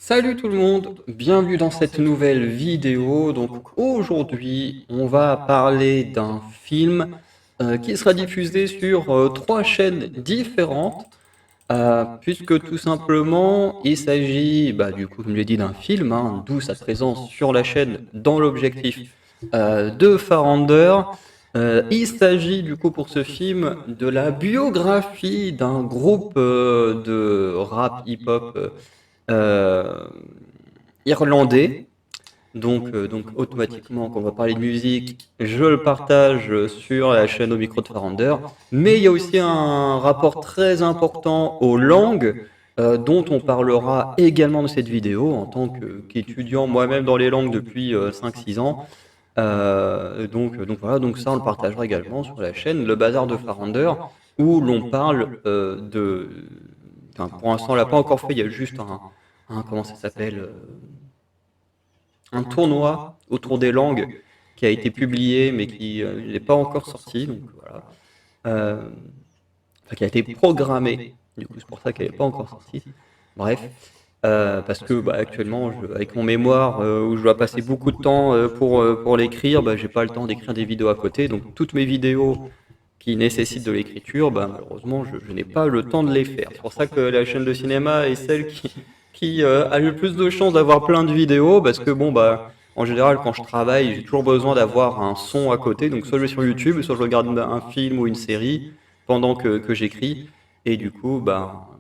Salut tout le monde, bienvenue dans cette nouvelle vidéo. Donc aujourd'hui, on va parler d'un film qui sera diffusé sur trois chaînes différentes, puisque tout simplement il s'agit, du coup, comme je l'ai dit, d'un film, hein, d'où sa présence sur la chaîne dans l'objectif de Farander. Il s'agit du coup pour ce film de la biographie d'un groupe de rap hip-hop euh, irlandais. Donc automatiquement, quand on va parler de musique, je le partage sur la chaîne au micro de Farander. Mais il y a aussi un rapport très important aux langues, dont on parlera également dans cette vidéo en tant qu'étudiant moi-même dans les langues depuis 5-6 ans. Donc voilà, donc ça on le partagera également sur la chaîne Le Bazar de Farander, où l'on parle de... Enfin, pour l'instant, on l'a pas encore fait, il y a juste comment ça s'appelle, un tournoi autour des langues qui a été publié mais qui n'est pas encore sorti, donc voilà. Euh, enfin, qui a été programmé, du coup c'est pour ça qu'elle n'est pas encore sortie. Bref, parce que actuellement, avec mon mémoire où je dois passer beaucoup de temps pour l'écrire, j'ai pas le temps d'écrire des vidéos à côté, donc toutes mes vidéos qui nécessitent de l'écriture, malheureusement, je n'ai pas le temps de les faire. C'est pour ça que la chaîne de cinéma est celle qui a le plus de chances d'avoir plein de vidéos, parce que en général, quand je travaille, j'ai toujours besoin d'avoir un son à côté. Donc soit je vais sur YouTube, soit je regarde un film ou une série pendant que j'écris. Et du coup,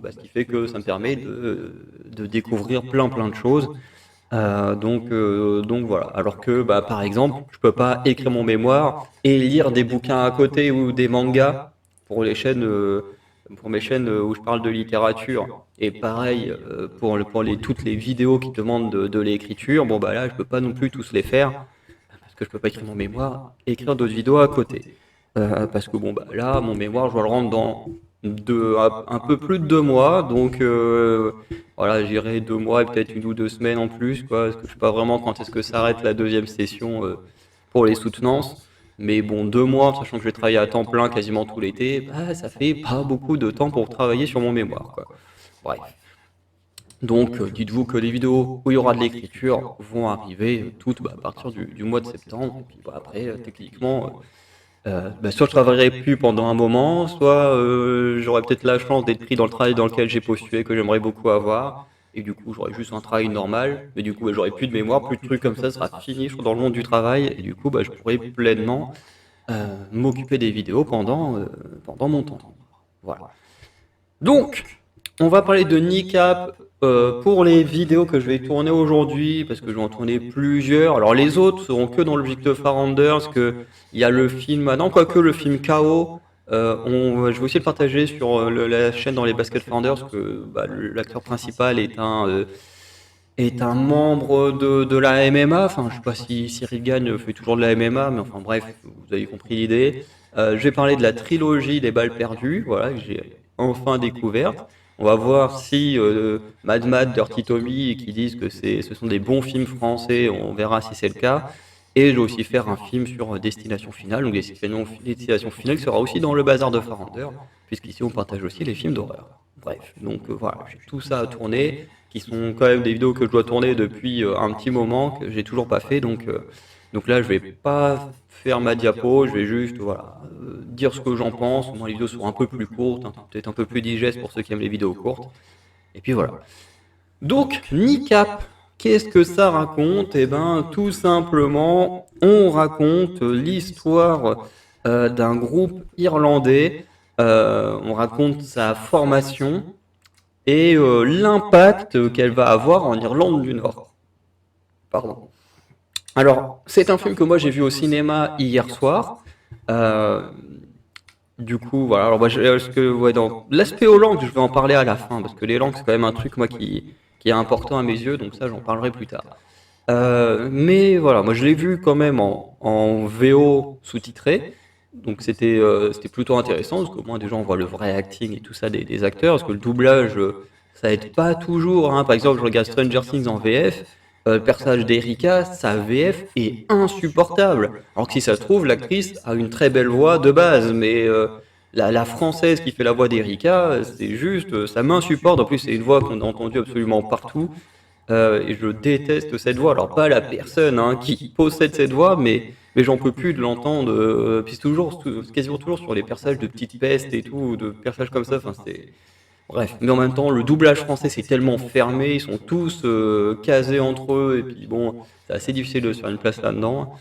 ce qui fait que ça me permet de découvrir plein de choses. Donc voilà. Alors que, par exemple, je peux pas écrire mon mémoire et lire des bouquins à côté ou des mangas pour les chaînes, pour mes chaînes où je parle de littérature. Et pareil pour toutes les vidéos qui demandent de l'écriture. Bon là, je peux pas non plus tous les faire parce que je peux pas écrire mon mémoire et écrire d'autres vidéos à côté. Parce que là, mon mémoire, je dois le rendre dans un peu plus de 2 mois. Donc voilà, j'irai 2 mois et peut-être 1 ou 2 semaines en plus, quoi, parce que je sais pas vraiment quand est-ce que s'arrête la deuxième session pour les soutenances. Mais bon, 2 mois, sachant que je vais travailler à temps plein quasiment tout l'été, ça fait pas beaucoup de temps pour travailler sur mon mémoire, quoi. Bref. Donc, dites-vous que les vidéos où il y aura de l'écriture vont arriver toutes à partir du mois de septembre. Et puis après, techniquement, soit je travaillerai plus pendant un moment, soit j'aurai peut-être la chance d'être pris dans le travail dans lequel j'ai postulé, que j'aimerais beaucoup avoir. Et du coup, j'aurai juste un travail normal. Mais du coup, j'aurai plus de mémoire, plus de trucs comme ça sera fini, je serai dans le monde du travail. Et du coup, je pourrai pleinement m'occuper des vidéos pendant mon temps. Voilà. Donc, on va parler de Kneecap pour les vidéos que je vais tourner aujourd'hui, parce que je vais en tourner plusieurs. Alors les autres seront que dans l'objectif Farander, parce que il y a le film, non quoique le film KO, je vais aussi le partager sur la chaîne dans les Basket Founders, parce que l'acteur principal est un membre de la MMA. Enfin, je sais pas si Cyril Gagne fait toujours de la MMA, mais enfin bref, vous avez compris l'idée. Je vais parler de la trilogie des balles perdues, voilà, que j'ai enfin découverte. On va voir si Mad Mad, Dirty Tommy, qui disent que ce sont des bons films français, on verra si c'est le cas. Et je vais aussi faire un film sur Destination Finale, donc Destination Finale qui sera aussi dans le bazar de Farander, puisqu'ici on partage aussi les films d'horreur. Bref, donc voilà, j'ai tout ça à tourner, qui sont quand même des vidéos que je dois tourner depuis un petit moment, que j'ai toujours pas fait, donc là je vais pas faire ma diapo, je vais juste voilà, dire ce que j'en pense. Au moins les vidéos seront un peu plus courtes, hein, peut-être un peu plus digestes pour ceux qui aiment les vidéos courtes. Et puis voilà. Donc, Kneecap, qu'est-ce que ça raconte? Eh ben, tout simplement, on raconte l'histoire d'un groupe irlandais. On raconte sa formation et l'impact qu'elle va avoir en Irlande du Nord. Pardon. Alors, c'est un film que moi j'ai vu au cinéma hier soir. Euh, du coup, voilà. Alors, dans l'aspect aux langues, je vais en parler à la fin, parce que les langues, c'est quand même un truc, moi, qui est important à mes yeux, donc ça, j'en parlerai plus tard. Mais voilà, moi, je l'ai vu quand même en VO sous-titré, donc c'était plutôt intéressant, parce qu'au moins, déjà, on voit le vrai acting et tout ça des acteurs, parce que le doublage, ça aide pas toujours, hein. Par exemple, je regarde Stranger Things en VF, le personnage d'Erika, sa VF est insupportable. Alors que si ça se trouve, l'actrice a une très belle voix de base, mais la française qui fait la voix d'Erika, c'est juste, ça m'insupporte. En plus, c'est une voix qu'on a entendue absolument partout. et je déteste cette voix. Alors pas la personne hein, qui possède cette voix, mais j'en peux plus de l'entendre. Puis c'est quasiment toujours sur les personnages de Petite Peste et tout, de personnages comme ça. Enfin, c'est bref. Mais en même temps, le doublage français c'est tellement fermé, ils sont tous casés entre eux, et puis bon, c'est assez difficile de se faire une place là-dedans.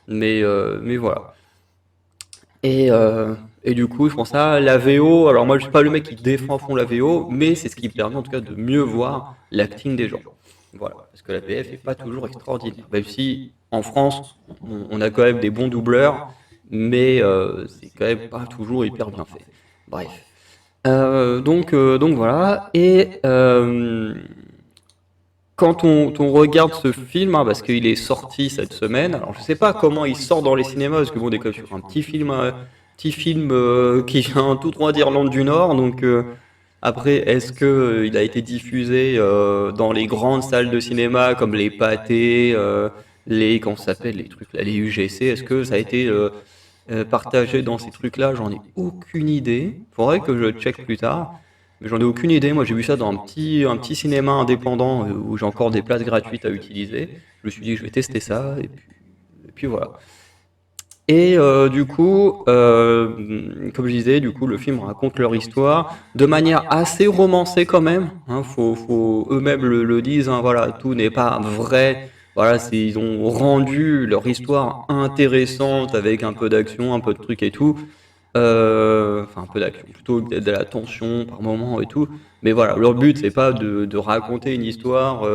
Mais voilà. Et, euh, et du coup, je pense à la VO. Alors moi, je suis pas le mec qui défend à fond la VO, mais c'est ce qui permet en tout cas de mieux voir l'acting des gens. Voilà, parce que la VF est pas toujours extraordinaire. Même si en France, on a quand même des bons doubleurs, mais c'est quand même pas toujours hyper bien fait. Bref. Donc voilà. Quand on regarde ce film, hein, parce qu'il est sorti cette semaine, alors je sais pas comment il sort dans les cinémas, parce que bon, on est quand même sur un petit film qui vient tout droit d'Irlande du Nord, donc après, est-ce que il a été diffusé dans les grandes salles de cinéma comme les Pathé, comment ça s'appelle, les trucs là, les UGC, est-ce que ça a été partagé dans ces trucs-là? J'en ai aucune idée. Faudrait que je check plus tard. Mais j'en ai aucune idée. Moi, j'ai vu ça dans un petit cinéma indépendant où j'ai encore des places gratuites à utiliser. Je me suis dit, je vais tester ça. Et puis voilà. Du coup, comme je disais, du coup, le film raconte leur histoire de manière assez romancée quand même. Hein, eux-mêmes le disent. Hein, voilà, tout n'est pas vrai. Voilà, ils ont rendu leur histoire intéressante avec un peu d'action, un peu de trucs et tout. Enfin, un peu d'action, plutôt de la tension par moment et tout. Mais voilà, leur but, c'est pas de raconter une histoire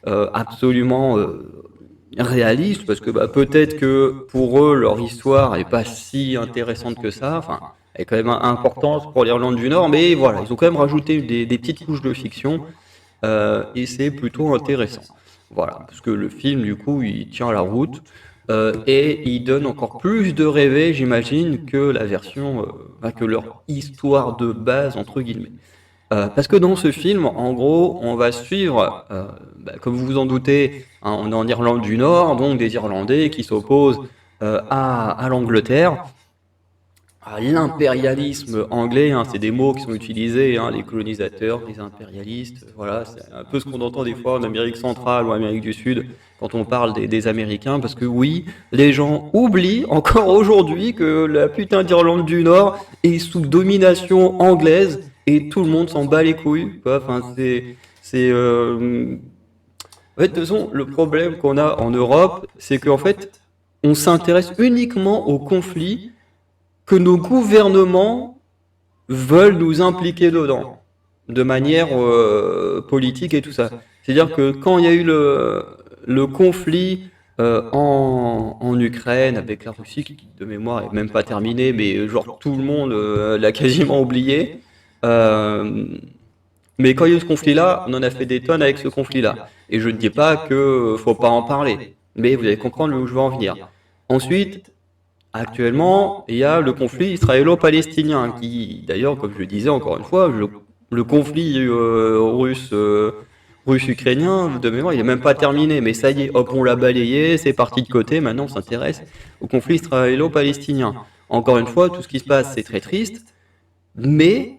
absolument réaliste, parce que bah, peut-être que pour eux, leur histoire est pas si intéressante que ça. Enfin, elle est quand même importante pour l'Irlande du Nord, mais voilà, ils ont quand même rajouté des petites couches de fiction, et c'est plutôt intéressant. Voilà, parce que le film, du coup, il tient la route. Et il donne encore plus de rêver, j'imagine, que la version, que leur histoire de base, entre guillemets. Parce que dans ce film, en gros, on va suivre, comme vous vous en doutez, hein, on est en Irlande du Nord, donc des Irlandais qui s'opposent à l'Angleterre, à l'impérialisme anglais, hein, c'est des mots qui sont utilisés, hein, les colonisateurs, les impérialistes, voilà, c'est un peu ce qu'on entend des fois en Amérique centrale ou Amérique du Sud quand on parle des Américains, parce que oui, les gens oublient encore aujourd'hui que la putain d'Irlande du Nord est sous domination anglaise et tout le monde s'en bat les couilles, quoi. Enfin, en fait, de toute façon, le problème qu'on a en Europe, c'est qu'en fait, on s'intéresse uniquement aux conflits que nos gouvernements veulent nous impliquer dedans, de manière politique et tout ça. C'est-à-dire que quand il y a eu le conflit en Ukraine avec la Russie, qui de mémoire est même pas terminé, mais genre tout le monde l'a quasiment oublié. euh, mais quand il y a eu ce conflit-là, on en a fait des tonnes avec ce conflit-là. Et je ne dis pas que faut pas en parler, mais vous allez comprendre où je veux en venir. Ensuite, actuellement, il y a le conflit israélo-palestinien qui, d'ailleurs, comme je le disais encore une fois, le conflit russe-ukrainien, de mémoire, il n'est même pas terminé, mais ça y est, hop, on l'a balayé, c'est parti de côté, maintenant on s'intéresse au conflit israélo-palestinien. Encore une fois, tout ce qui se passe, c'est très triste, mais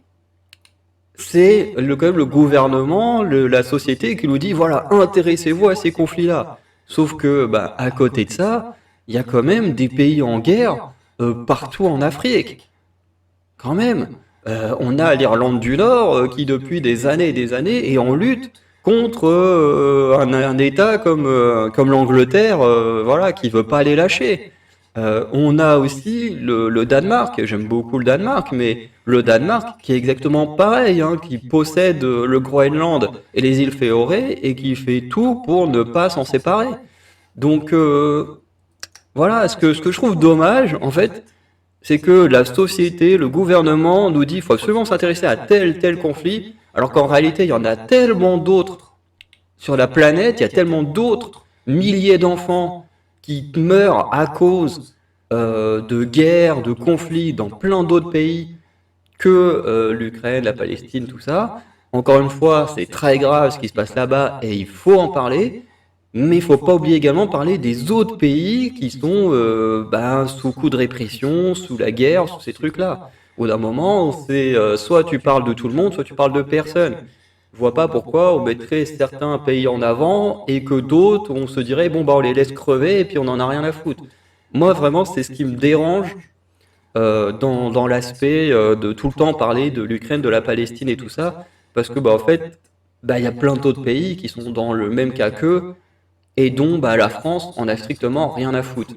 c'est quand même le gouvernement, la société qui nous dit, voilà, intéressez-vous à ces conflits-là. Sauf que, bah, à côté de ça, il y a quand même des pays en guerre partout en Afrique. Quand même. On a l'Irlande du Nord qui, depuis des années et des années, est en lutte contre un État comme l'Angleterre, voilà, qui veut pas les lâcher. On a aussi le Danemark, j'aime beaucoup le Danemark, mais le Danemark qui est exactement pareil, hein, qui possède le Groenland et les îles Féroé et qui fait tout pour ne pas s'en séparer. Donc voilà, ce que je trouve dommage, en fait, c'est que la société, le gouvernement nous dit qu'il faut absolument s'intéresser à tel conflit, alors qu'en réalité, il y en a tellement d'autres sur la planète, il y a tellement d'autres milliers d'enfants qui meurent à cause de guerres, de conflits dans plein d'autres pays que l'Ukraine, la Palestine, tout ça. Encore une fois, c'est très grave ce qui se passe là-bas et il faut en parler. Mais il ne faut pas oublier également de parler des autres pays qui sont sous coup de répression, sous la guerre, sous ces trucs-là. Au bout d'un moment, c'est soit tu parles de tout le monde, soit tu parles de personne. Je vois pas pourquoi on mettrait certains pays en avant et que d'autres, on se dirait, bon, bah, on les laisse crever et puis on en a rien à foutre. Moi, vraiment, c'est ce qui me dérange dans l'aspect de tout le temps parler de l'Ukraine, de la Palestine et tout ça, parce que, bah, en fait, bah, il y a plein d'autres pays qui sont dans le même cas qu'eux et dont bah, la France en a strictement rien à foutre.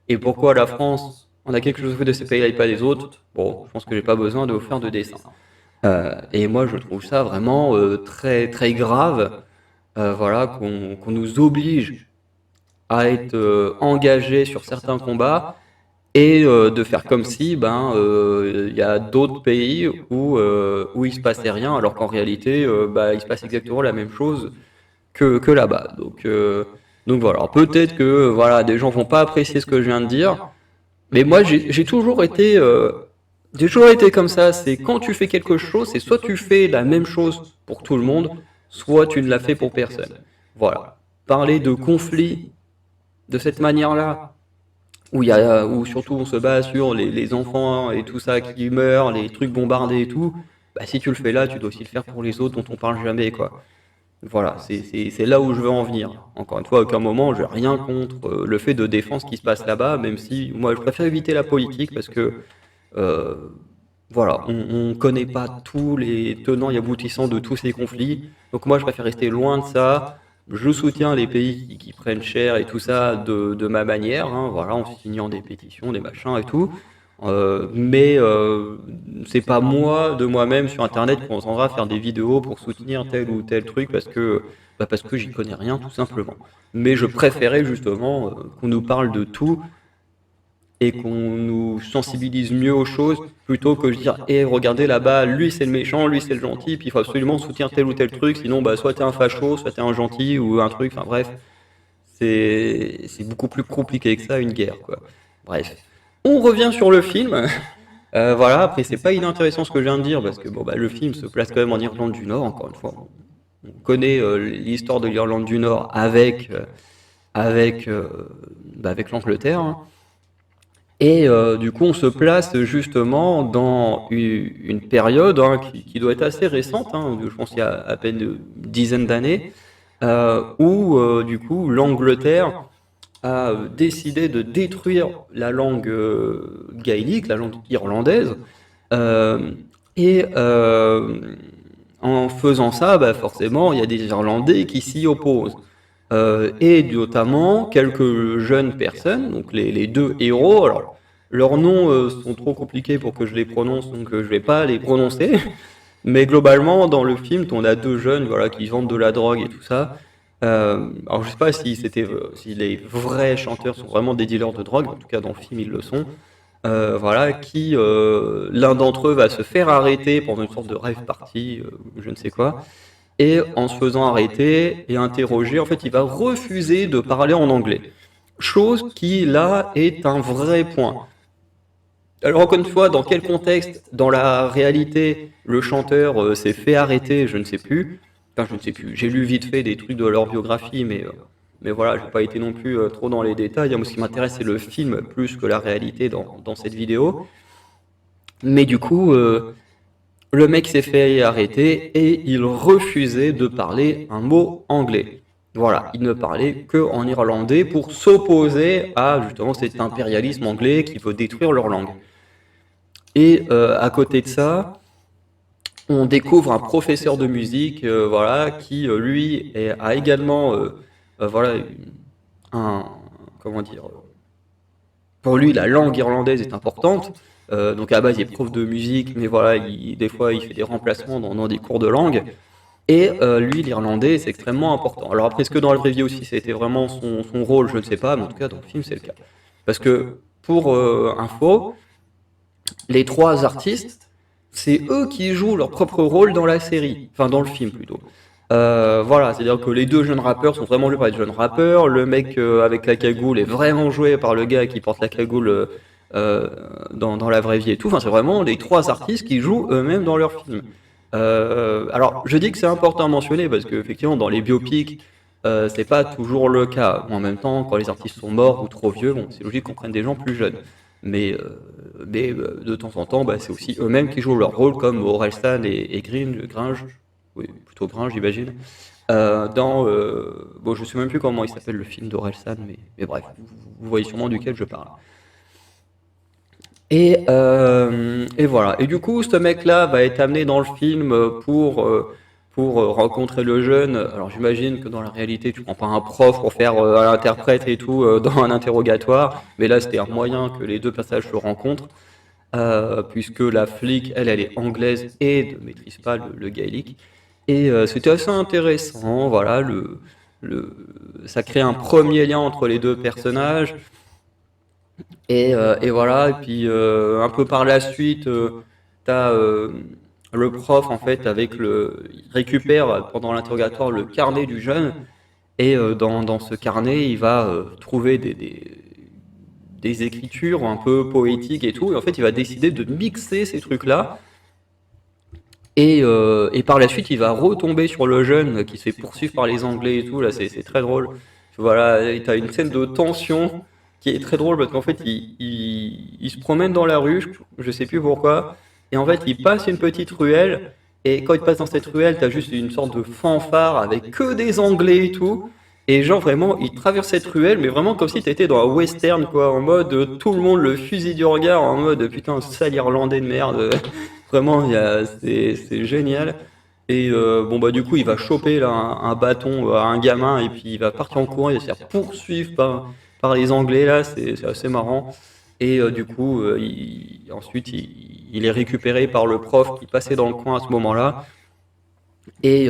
Et pourquoi la France en a quelque chose à foutre de ces pays-là et pas des autres? Bon, je pense que j'ai pas besoin de vous faire de dessin. Et moi, je trouve ça vraiment très très grave, voilà, qu'on nous oblige à être engagés sur certains combats et de faire comme si ben il y a d'autres pays où il se passait rien, alors qu'en réalité, bah, il se passe exactement la même chose que là-bas. Donc voilà, alors peut-être que voilà, des gens vont pas apprécier ce que je viens de dire, mais moi j'ai toujours été comme ça. C'est quand tu fais quelque chose, c'est soit tu fais la même chose pour tout le monde, soit tu ne la fais pour personne. Voilà. Parler de conflit de cette manière-là, où surtout on se base sur les enfants et tout ça qui meurent, les trucs bombardés et tout, bah si tu le fais là, tu dois aussi le faire pour les autres dont on parle jamais, quoi. Voilà, c'est là où je veux en venir. Encore une fois, à aucun moment, j'ai rien contre le fait de défendre ce qui se passe là-bas, même si moi je préfère éviter la politique parce que euh, voilà, on ne connaît pas tous les tenants et aboutissants de tous ces conflits. Donc moi je préfère rester loin de ça. Je soutiens les pays qui prennent cher et tout ça de ma manière, hein, voilà, en signant des pétitions, des machins et tout. Mais c'est pas moi, de moi-même, sur Internet, qu'on s'en va faire des vidéos pour soutenir tel ou tel truc parce que j'y connais rien, tout simplement. Mais je préférais justement qu'on nous parle de tout et qu'on nous sensibilise mieux aux choses plutôt que de dire eh regardez là-bas, lui c'est le méchant, lui c'est le gentil, puis il faut absolument soutenir tel ou tel truc, sinon bah soit t'es un facho, soit t'es un gentil ou un truc, enfin bref, c'est beaucoup plus compliqué que ça une guerre quoi. Bref. On revient sur le film. Voilà, après c'est pas inintéressant ce que je viens de dire parce que bon bah le film se place quand même en Irlande du Nord, encore une fois. On connaît l'histoire de l'Irlande du Nord avec, avec l'Angleterre, hein. Et du coup, on se place justement dans une période hein, qui doit être assez récente, hein, je pense qu'il y a à peine une dizaine d'années, où du coup l'Angleterre a décidé de détruire la langue gaélique, la langue irlandaise, euh, et en faisant ça, bah, forcément, il y a des Irlandais qui s'y opposent. Et notamment quelques jeunes personnes, donc les deux héros. Alors, leurs noms sont trop compliqués pour que je les prononce, donc je vais pas les prononcer. Mais globalement, dans le film, on a deux jeunes, voilà, qui vendent de la drogue et tout ça. Alors, je sais pas si les vrais chanteurs sont vraiment des dealers de drogue, en tout cas dans le film ils le sont. Voilà, qui l'un d'entre eux va se faire arrêter pendant une sorte de rave party, je ne sais quoi. Et en se faisant arrêter et interroger, en fait, il va refuser de parler en anglais. Chose qui, là, est un vrai point. Alors, encore une fois, dans quel contexte, dans la réalité, le chanteur s'est fait arrêter, je ne sais plus. Enfin, je ne sais plus. J'ai lu vite fait des trucs de leur biographie, mais voilà, je n'ai pas été non plus trop dans les détails. Moi, ce qui m'intéresse, c'est le film plus que la réalité dans cette vidéo. Mais du coup, le mec s'est fait arrêter et il refusait de parler un mot anglais. Voilà, il ne parlait que en irlandais pour s'opposer à justement cet impérialisme anglais qui veut détruire leur langue. Et à côté de ça, on découvre un professeur de musique, voilà, qui lui a également, voilà, un, comment dire, pour lui la langue irlandaise est importante. Donc à la base il est prof de musique, mais voilà, des fois il fait des remplacements dans des cours de langue. Et lui, l'Irlandais, c'est extrêmement important. Alors après, est-ce que dans la vraie vie aussi, c'était vraiment son rôle, je ne sais pas, mais en tout cas, dans le film, c'est le cas. Parce que, pour info, les trois artistes, c'est eux qui jouent leur propre rôle dans la série, enfin dans le film plutôt. Voilà, c'est-à-dire que les deux jeunes rappeurs sont vraiment joués par les jeunes rappeurs, le mec avec la cagoule est vraiment joué par le gars qui porte la cagoule dans la vraie vie et tout, enfin c'est vraiment les trois artistes qui jouent eux-mêmes dans leur film. Alors, je dis que c'est important à mentionner parce que effectivement, dans les biopics, c'est pas toujours le cas. Bon, en même temps, quand les artistes sont morts ou trop vieux, bon, c'est logique qu'on prenne des gens plus jeunes. Mais de temps en temps, bah, c'est aussi eux-mêmes qui jouent leur rôle, comme Orelsan et Gringe, oui, plutôt brun, j'imagine. Bon, je sais même plus comment il s'appelle le film d'Orelsan, mais bref, vous voyez sûrement duquel je parle. Et voilà. Et du coup, ce mec-là va être amené dans le film pour rencontrer le jeune. Alors j'imagine que dans la réalité, tu prends pas un prof pour faire un interprète et tout dans un interrogatoire, mais là c'était un moyen que les deux personnages se rencontrent, puisque la flic, elle est anglaise et ne maîtrise pas le gaélique. Et c'était assez intéressant, voilà, le, ça crée un premier lien entre les deux personnages. Et voilà, et puis un peu par la suite, t'as le prof en fait il récupère pendant l'interrogatoire le carnet du jeune, et dans ce carnet, il va trouver des écritures un peu poétiques et tout, et en fait, il va décider de mixer ces trucs-là, et par la suite, il va retomber sur le jeune qui se fait poursuivre par les Anglais et tout. Là, c'est très drôle. Voilà, tu as une scène de tension qui est très drôle parce qu'en fait, il se promène dans la rue, je sais plus pourquoi, et en fait, il passe une petite ruelle. Et quand il passe dans cette ruelle, tu as juste une sorte de fanfare avec que des Anglais et tout. Et genre, vraiment, il traverse cette ruelle, mais vraiment comme si tu étais dans un western, quoi, en mode tout le monde le fusil du regard, en mode putain, sale Irlandais de merde. Vraiment, c'est génial. Et bon, bah, du coup, il va choper là, un bâton à un gamin et puis il va partir en courant. Il va se faire poursuivre par les Anglais, là, c'est assez marrant. Et du coup, ensuite, il est récupéré par le prof qui passait dans le coin à ce moment-là. Et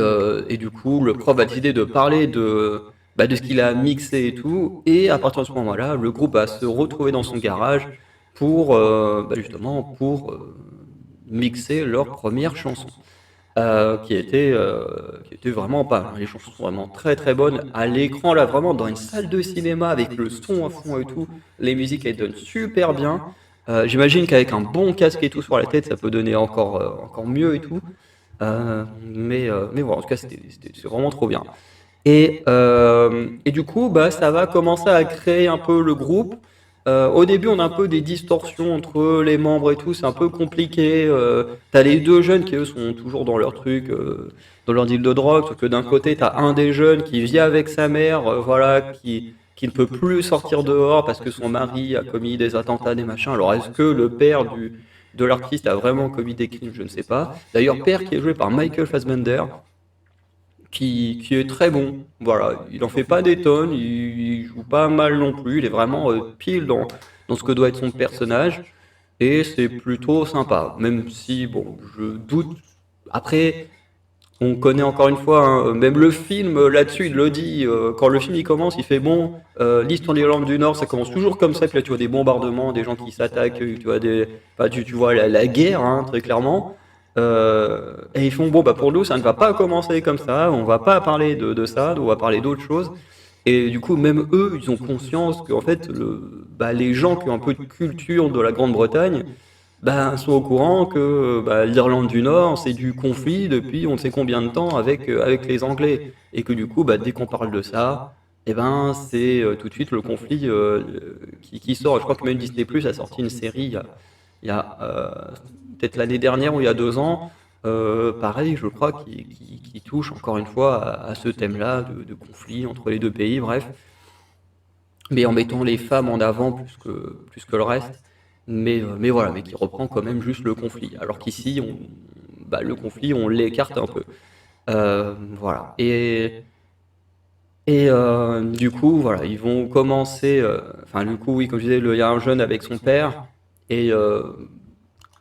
du coup, le prof va décider de parler de ce qu'il a mixé et tout. Et à partir de ce moment-là, le groupe va se retrouver dans son garage pour, justement, pour mixer leur première chanson. Qui était vraiment pas. Les chansons sont vraiment très très bonnes. À l'écran, là, vraiment, dans une salle de cinéma avec le son à fond et tout, les musiques elles donnent super bien. J'imagine qu'avec un bon casque et tout sur la tête, ça peut donner encore mieux et tout. Mais voilà, en tout cas, c'est vraiment trop bien. Et du coup, bah, ça va commencer à créer un peu le groupe. Au début, on a un peu des distorsions entre les membres et tout, c'est un peu compliqué. T'as les deux jeunes qui, eux, sont toujours dans leur truc, dans leur deal de drogue, sauf que d'un côté, t'as un des jeunes qui vit avec sa mère, voilà, qui ne peut plus sortir dehors parce que son mari a commis des attentats, des machins. Alors, est-ce que le père de l'artiste a vraiment commis des crimes? Je ne sais pas. D'ailleurs, père qui est joué par Michael Fassbender, qui est très bon. Voilà, il en fait pas des tonnes, il joue pas mal non plus, il est vraiment pile dans ce que doit être son personnage, et c'est plutôt sympa, même si, bon, je doute. Après, on connaît encore une fois, hein, même le film là-dessus, il le dit, quand le film il commence, il fait bon, l'histoire de l'Irlande du Nord, ça commence toujours comme ça, puis là tu vois des bombardements, des gens qui s'attaquent, tu vois, tu vois la guerre, hein, très clairement. Et ils font bon, bah pour nous, ça ne va pas commencer comme ça, on va pas parler de ça, on va parler d'autre chose. Et du coup, même eux, ils ont conscience qu'en fait, les gens qui ont un peu de culture de la Grande-Bretagne, ben, sont au courant que l'Irlande du Nord, c'est du conflit depuis on ne sait combien de temps avec les Anglais. Et que du coup, bah, dès qu'on parle de ça, eh ben, c'est tout de suite le conflit qui sort. Je crois que même Disney Plus a sorti une série il y a peut-être l'année dernière ou il y a 2 ans, pareil, je crois, qui touche encore une fois à ce thème-là de conflit entre les deux pays, bref, mais en mettant les femmes en avant plus que le reste, mais voilà, mais qui reprend quand même juste le conflit, alors qu'ici, le conflit, on l'écarte un peu. Voilà. Et du coup, voilà, ils vont commencer. Enfin, du coup, oui, comme je disais, il y a un jeune avec son père. Et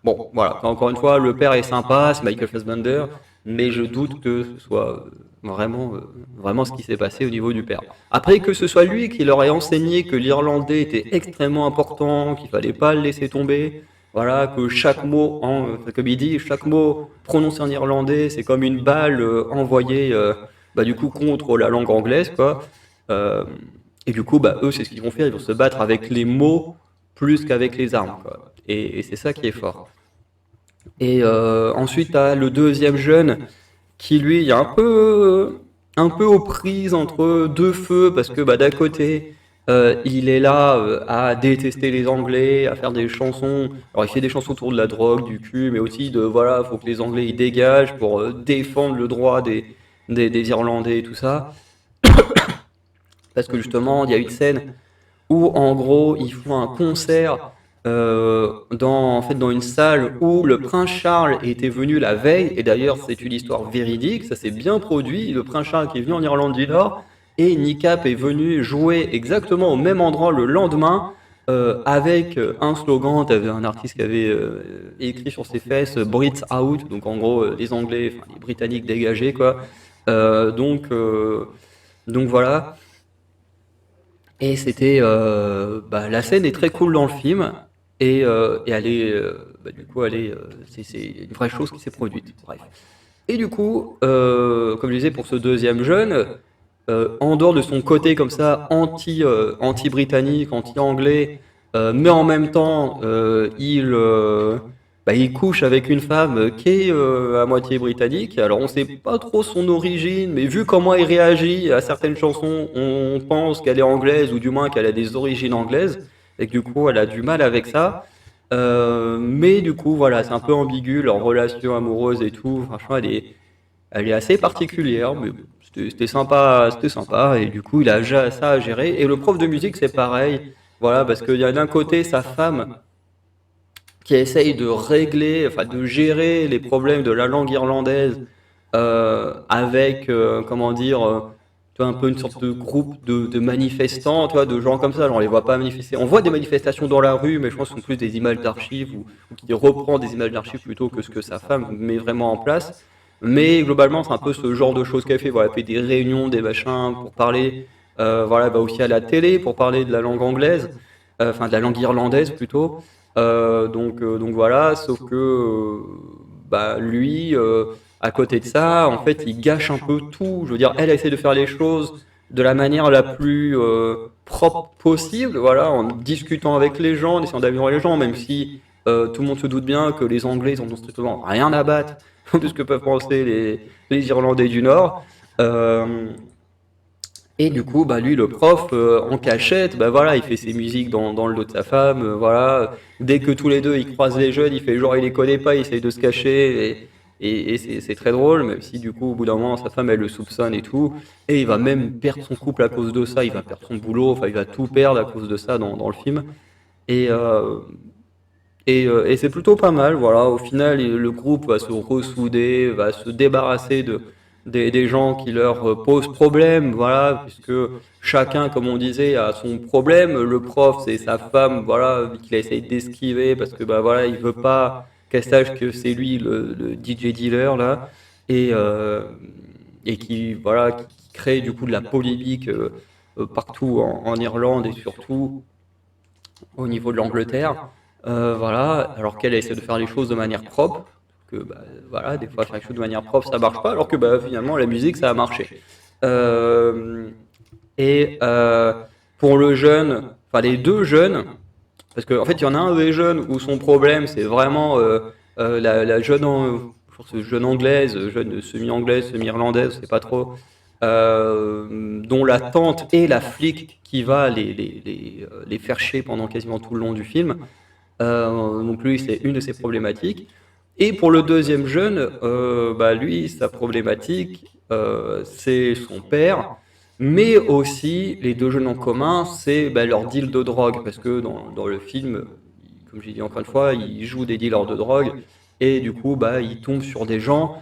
bon, voilà, encore une fois, le père est sympa, c'est Michael Fassbender, mais je doute que ce soit vraiment ce qui s'est passé au niveau du père. Après, que ce soit lui qui leur ait enseigné que l'irlandais était extrêmement important, qu'il fallait pas le laisser tomber, voilà, que chaque mot, comme il dit, chaque mot prononcé en irlandais, c'est comme une balle envoyée, du coup, contre la langue anglaise, quoi. Euh, et du coup, eux, c'est ce qu'ils vont faire, ils vont se battre avec les mots plus qu'avec les armes, quoi. Et c'est ça qui est fort. Et ensuite, tu as le deuxième jeune qui, lui, est un peu aux prises entre deux feux, parce que d'un côté, Il est là à détester les Anglais, à faire des chansons. Alors il fait des chansons autour de la drogue, du cul, mais aussi de voilà, faut que les Anglais ils dégagent pour défendre le droit des Irlandais et tout ça. Parce que justement, il y a une scène où en gros ils font un concert en fait, dans une salle où le prince Charles était venu la veille, et d'ailleurs c'est une histoire véridique, ça s'est bien produit, le prince Charles qui est venu en Irlande du Nord, et Nick Cap est venu jouer exactement au même endroit le lendemain, avec un slogan, t'avais un artiste qui avait écrit sur ses fesses Brits out, donc en gros les Anglais, enfin les Britanniques dégagés quoi. Euh, donc, euh, donc voilà. Et c'était, la scène est très cool dans le film et elle est, du coup, c'est une vraie chose qui s'est produite. Bref. Et du coup, comme je disais, pour ce deuxième jeune, en dehors de son côté comme ça anti-britannique, anti-anglais, mais en même temps, il couche avec une femme qui est à moitié britannique. Alors on sait pas trop son origine, mais vu comment il réagit à certaines chansons, on pense qu'elle est anglaise ou du moins qu'elle a des origines anglaises et que du coup elle a du mal avec ça. Mais du coup voilà, c'est un peu ambigu leur relation amoureuse et tout. Franchement, elle est assez particulière, mais bon, c'était sympa, c'était sympa. Et du coup, il a ça à gérer. Et le prof de musique, c'est pareil. Voilà, parce qu'il y a d'un côté sa femme qui essaye de régler, enfin de gérer les problèmes de la langue irlandaise avec, comment dire, tu vois, un peu une sorte de groupe de manifestants, tu vois, de gens comme ça. Alors, on les voit pas manifester. On voit des manifestations dans la rue, mais je pense que ce sont plus des images d'archives ou qui reprend des images d'archives plutôt que ce que sa femme met vraiment en place. Mais globalement, c'est un peu ce genre de choses qu'elle fait. Voilà, elle fait des réunions, des machins pour parler. Voilà, elle va aussi à la télé pour parler de la langue anglaise, enfin de la langue irlandaise plutôt. Donc voilà, sauf que lui, à côté de ça, en fait, il gâche un peu tout. Je veux dire, elle essaie de faire les choses de la manière la plus propre possible, voilà, en discutant avec les gens, en essayant d'améliorer les gens, même si tout le monde se doute bien que les Anglais, ils en ont strictement rien à battre de ce que peuvent penser les Irlandais du Nord. Euh, et du coup, lui, le prof, en cachette, voilà, il fait ses musiques dans le dos de sa femme, voilà. Dès que tous les deux, ils croisent les jeunes, il fait genre, il les connaît pas, il essaye de se cacher, et c'est très drôle, même si du coup, au bout d'un moment, sa femme, elle le soupçonne et tout. Et il va même perdre son couple à cause de ça, il va perdre son boulot, enfin, il va tout perdre à cause de ça dans le film. Et, euh, et c'est plutôt pas mal, voilà. Au final, le groupe va se ressouder, va se débarrasser des gens qui leur posent problème, voilà, puisque chacun, comme on disait, a son problème. Le prof, c'est sa femme, voilà, qu'il a essayé d'esquiver parce que, voilà, il veut pas qu'elle sache que c'est lui le DJ dealer, là, et, euh, et qui, voilà, qui crée du coup de la polémique partout en Irlande et surtout au niveau de l'Angleterre. Voilà, alors qu'elle essaie de faire les choses de manière propre, que voilà, des fois faire les choses de manière propre ça marche pas, alors que finalement la musique ça a marché. Euh, et pour le jeune, enfin les deux jeunes, parce qu'en fait il y en a un des jeunes où son problème c'est vraiment la jeune, je pense, jeune anglaise, jeune semi-anglaise, semi-irlandaise, c'est pas trop, dont la tante est la flic qui va les faire chier pendant quasiment tout le long du film. Donc lui, c'est une de ses problématiques. Et pour le deuxième jeune, lui, sa problématique, c'est son père, mais aussi les deux jeunes en commun, c'est leur deal de drogue, parce que dans le film, comme j'ai dit encore une fois, il joue des dealers de drogue, et du coup, il tombe sur des gens